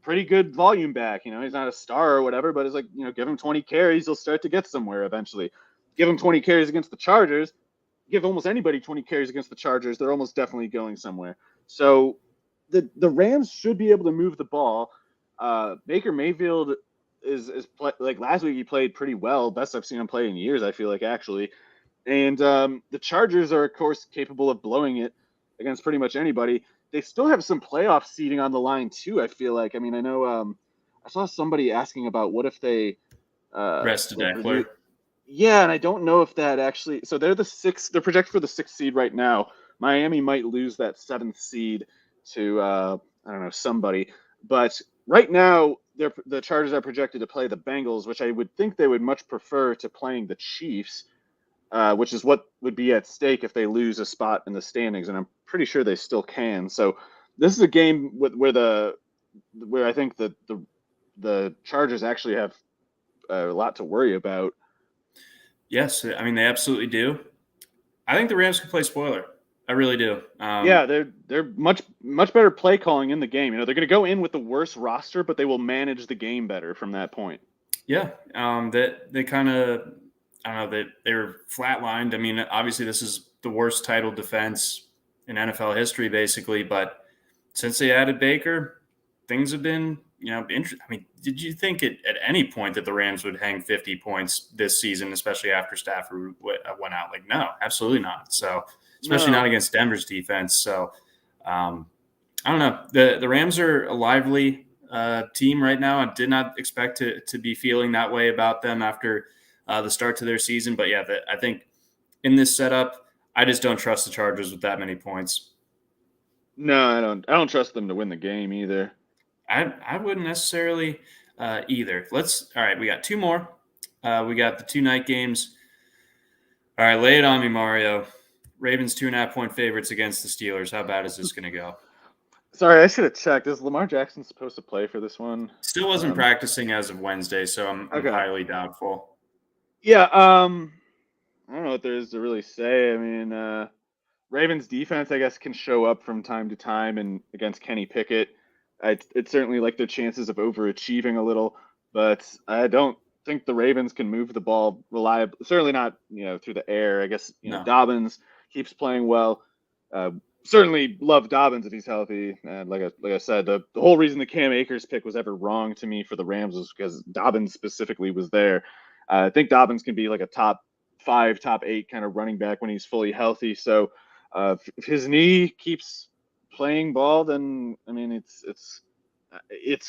pretty good volume back. He's not a star or whatever, but it's like, give him 20 carries, he'll start to get somewhere eventually. Give him 20 carries against the Chargers. Give almost anybody 20 carries against the Chargers, they're almost definitely going somewhere. So the Rams should be able to move the ball. Baker Mayfield is like last week he played pretty well, best I've seen him play in years, I feel like, actually. And the Chargers are, of course, capable of blowing it against pretty much anybody. They still have some playoff seeding on the line too, I feel like. I mean, I know I saw somebody asking about what if they Rested Eckler. Yeah, and I don't know if that actually. So they're they're projected for the 6th seed right now. Miami might lose that 7th seed to I don't know, somebody. But right now, the Chargers are projected to play the Bengals, which I would think they would much prefer to playing the Chiefs, which is what would be at stake if they lose a spot in the standings, and I'm pretty sure they still can. So this is a game where I think that the Chargers actually have a lot to worry about. Yes, I mean, they absolutely do. I think the Rams can play spoiler. I really do. Yeah, they're much better play calling in the game. They're going to go in with the worst roster, but they will manage the game better from that point. Yeah, they kind of, I don't know, they were flatlined. I mean, obviously this is the worst title defense in NFL history, basically. But since they added Baker, things have been, interesting. I mean, did you think at any point that the Rams would hang 50 points this season, especially after Stafford went out? Like, no, absolutely not. So, especially not against Denver's defense. So, I don't know. The Rams are a lively team right now. I did not expect to be feeling that way about them after the start to their season. But yeah, I think in this setup, I just don't trust the Chargers with that many points. No, I don't trust them to win the game either. I wouldn't necessarily either. All right, we got 2 more. We got the 2 night games. All right, lay it on me, Mario. Ravens 2.5-point favorites against the Steelers. How bad is this going to go? Sorry, I should have checked. Is Lamar Jackson supposed to play for this one? Still wasn't practicing as of Wednesday, so I'm highly doubtful. Yeah, I don't know what there is to really say. I mean, Ravens defense, I guess, can show up from time to time, and against Kenny Pickett, it's certainly like their chances of overachieving a little, but I don't think the Ravens can move the ball reliably. Certainly not, through the air. I guess Dobbins keeps playing well. Certainly love Dobbins if he's healthy. And like I said, the whole reason the Cam Akers pick was ever wrong to me for the Rams was because Dobbins specifically was there. I think Dobbins can be like a top 5, top 8 kind of running back when he's fully healthy. So if his knee keeps playing ball, then I mean it's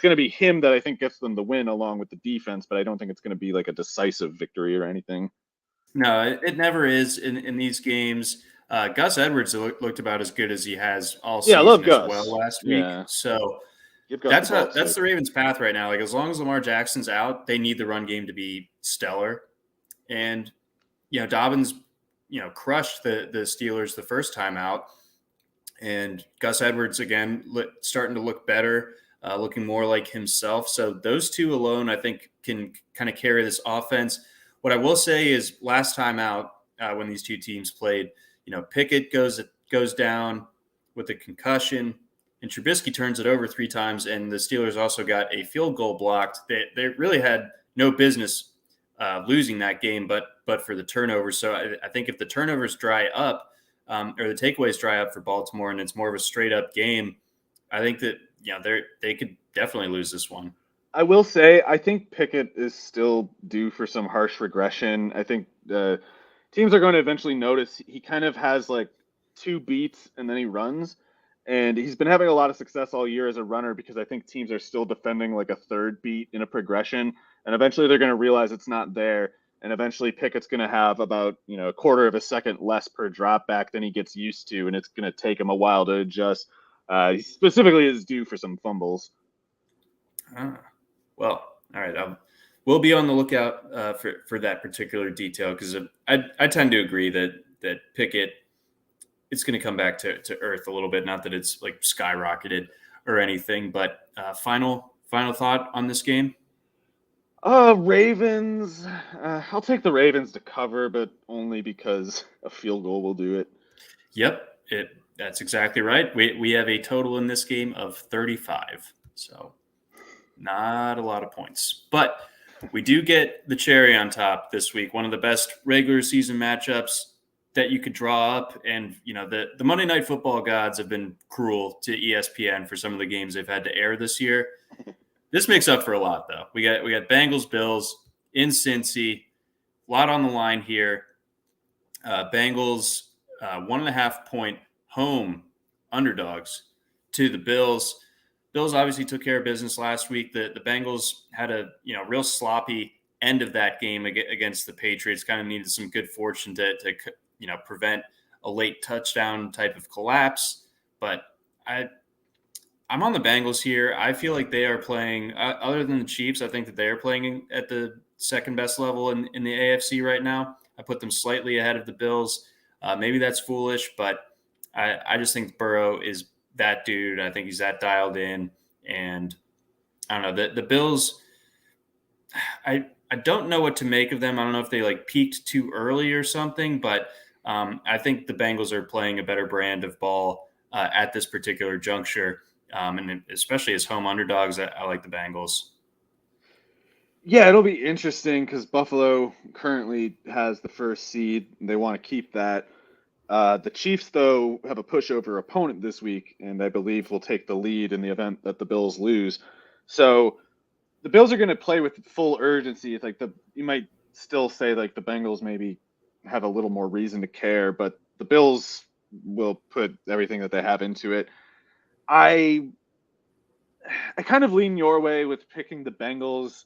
going to be him that I think gets them the win along with the defense. But I don't think it's going to be like a decisive victory or anything. No, it never is in these games. Gus Edwards looked about as good as he has all season as well last week. So that's the Ravens' path right now. Like, as long as Lamar Jackson's out, they need the run game to be stellar. And Dobbins, crushed the Steelers the first time out, and Gus Edwards again starting to look better, looking more like himself. So those two alone, I think, can kind of carry this offense. What I will say is, last time out when these two teams played, Pickett goes down with a concussion, and Trubisky turns it over 3 times, and the Steelers also got a field goal blocked. They really had no business losing that game, but for the turnovers. So I think if the turnovers dry up, or the takeaways dry up for Baltimore, and it's more of a straight up game, I think that they could definitely lose this one. I will say, I think Pickett is still due for some harsh regression. I think teams are going to eventually notice he kind of has like 2 beats and then he runs. And he's been having a lot of success all year as a runner because I think teams are still defending like a 3rd beat in a progression. And eventually they're going to realize it's not there. And eventually Pickett's going to have about, a quarter of a second less per drop back than he gets used to. And it's going to take him a while to adjust. He specifically is due for some fumbles. Well, all right. We'll be on the lookout for that particular detail, because I tend to agree that Pickett, it's going to come back to earth a little bit. Not that it's like skyrocketed or anything, but final thought on this game. Ravens. I'll take the Ravens to cover, but only because a field goal will do it. Yep, that's exactly right. We have a total in this game of 35, so not a lot of points, but we do get the cherry on top this week. One of the best regular season matchups that you could draw up, and the Monday Night Football gods have been cruel to ESPN for some of the games they've had to air this year. This makes up for a lot, though. We got Bengals Bills in Cincy, a lot on the line here. Bengals 1.5 point home underdogs to the Bills. Bills obviously took care of business last week. The Bengals had a real sloppy end of that game against the Patriots. Kind of needed some good fortune to prevent a late touchdown type of collapse. But I'm on the Bengals here. I feel like they are playing, other than the Chiefs, I think that they are playing at the second best level in the AFC right now. I put them slightly ahead of the Bills. Maybe that's foolish, but I just think Burrow is that dude. I think he's that dialed in. And I don't know, the Bills, I don't know what to make of them. I don't know if they peaked too early or something, but I think the Bengals are playing a better brand of ball at this particular juncture. And especially as home underdogs, I like the Bengals. Yeah, it'll be interesting because Buffalo currently has the first seed. They want to keep that. The Chiefs, though, have a pushover opponent this week, and I believe will take the lead in the event that the Bills lose. So the Bills are going to play with full urgency. It's like you might still say the Bengals maybe have a little more reason to care, but the Bills will put everything that they have into it. I kind of lean your way with picking the Bengals.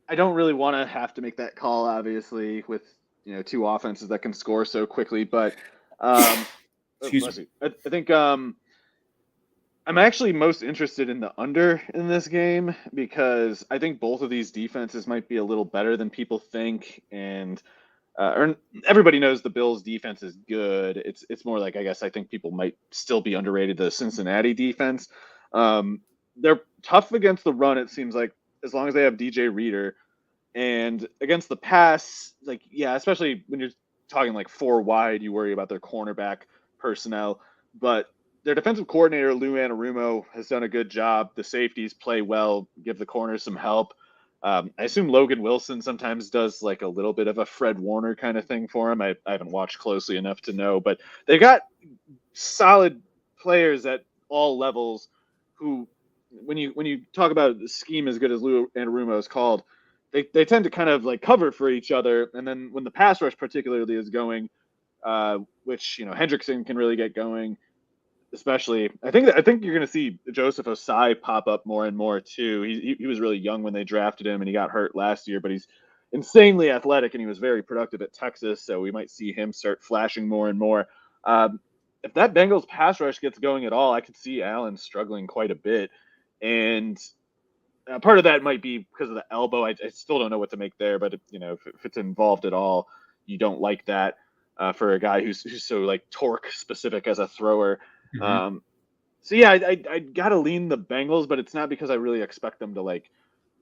I don't really want to have to make that call, obviously, with two offenses that can score so quickly. But Excuse me. I think I'm actually most interested in the under in this game because I think both of these defenses might be a little better than people think, and everybody knows the Bills' defense is good. It's more like, I guess, I think people might still be underrated the Cincinnati defense. They're tough against the run, it seems like, as long as they have DJ Reader. And against the pass, especially when you're talking four wide, you worry about their cornerback personnel. But their defensive coordinator, Lou Anarumo, has done a good job. The safeties play well, give the corners some help. I assume Logan Wilson sometimes does a little bit of a Fred Warner kind of thing for him. I haven't watched closely enough to know, but they got solid players at all levels who, when you talk about the scheme as good as Lou Anarumo is called, they tend to kind of cover for each other. And then when the pass rush particularly is going, which Hendrickson can really get going, especially. I think you're going to see Joseph Osai pop up more and more too. He was really young when they drafted him, and he got hurt last year, but he's insanely athletic, and he was very productive at Texas. So we might see him start flashing more and more. If that Bengals pass rush gets going at all, I could see Allen struggling quite a bit, and part of that might be because of the elbow. I still don't know what to make there, but if it's involved at all, you don't like that for a guy who's so torque specific as a thrower. Mm-hmm. So yeah, I gotta lean the Bengals, but it's not because I really expect them to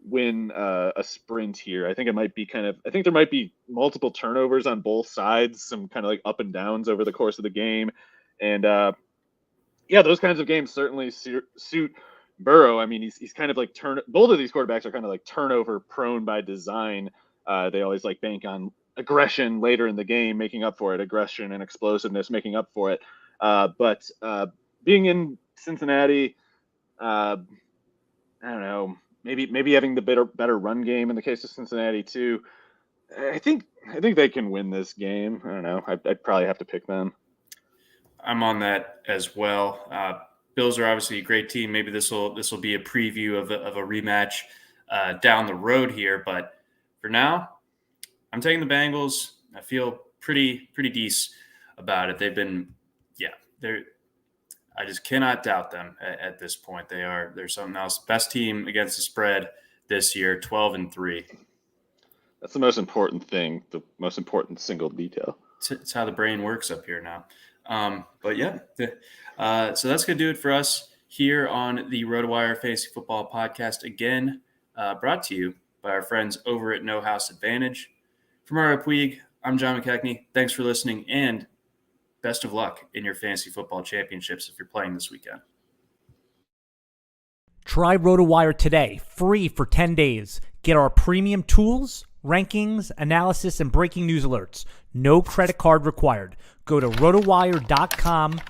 win a sprint here. I think it might be I think there might be multiple turnovers on both sides, some kind of up and downs over the course of the game, and those kinds of games certainly suit Burrow. I mean, he's kind of both of these quarterbacks are kind of turnover prone by design. They always bank on aggression later in the game, making up for it, aggression and explosiveness, making up for it. But being in Cincinnati, I don't know, maybe having the better run game in the case of Cincinnati too. I think they can win this game. I don't know. I'd probably have to pick them. I'm on that as well. Bills are obviously a great team. Maybe this will be a preview of a rematch down the road here. But for now, I'm taking the Bengals. I feel pretty decent about it. They've been, they're. I just cannot doubt them at this point. They're something else. Best team against the spread this year, 12-3. That's the most important thing, the most important single detail. It's how the brain works up here now. But yeah, so that's going to do it for us here on the RotoWire Fantasy Football Podcast. Again, brought to you by our friends over at No House Advantage. For Mario Puig, I'm John McKechnie. Thanks for listening, and best of luck in your fantasy football championships if you're playing this weekend. Try RotoWire today, free for 10 days. Get our premium tools, rankings, analysis, and breaking news alerts. No credit card required. Go to rotowire.com/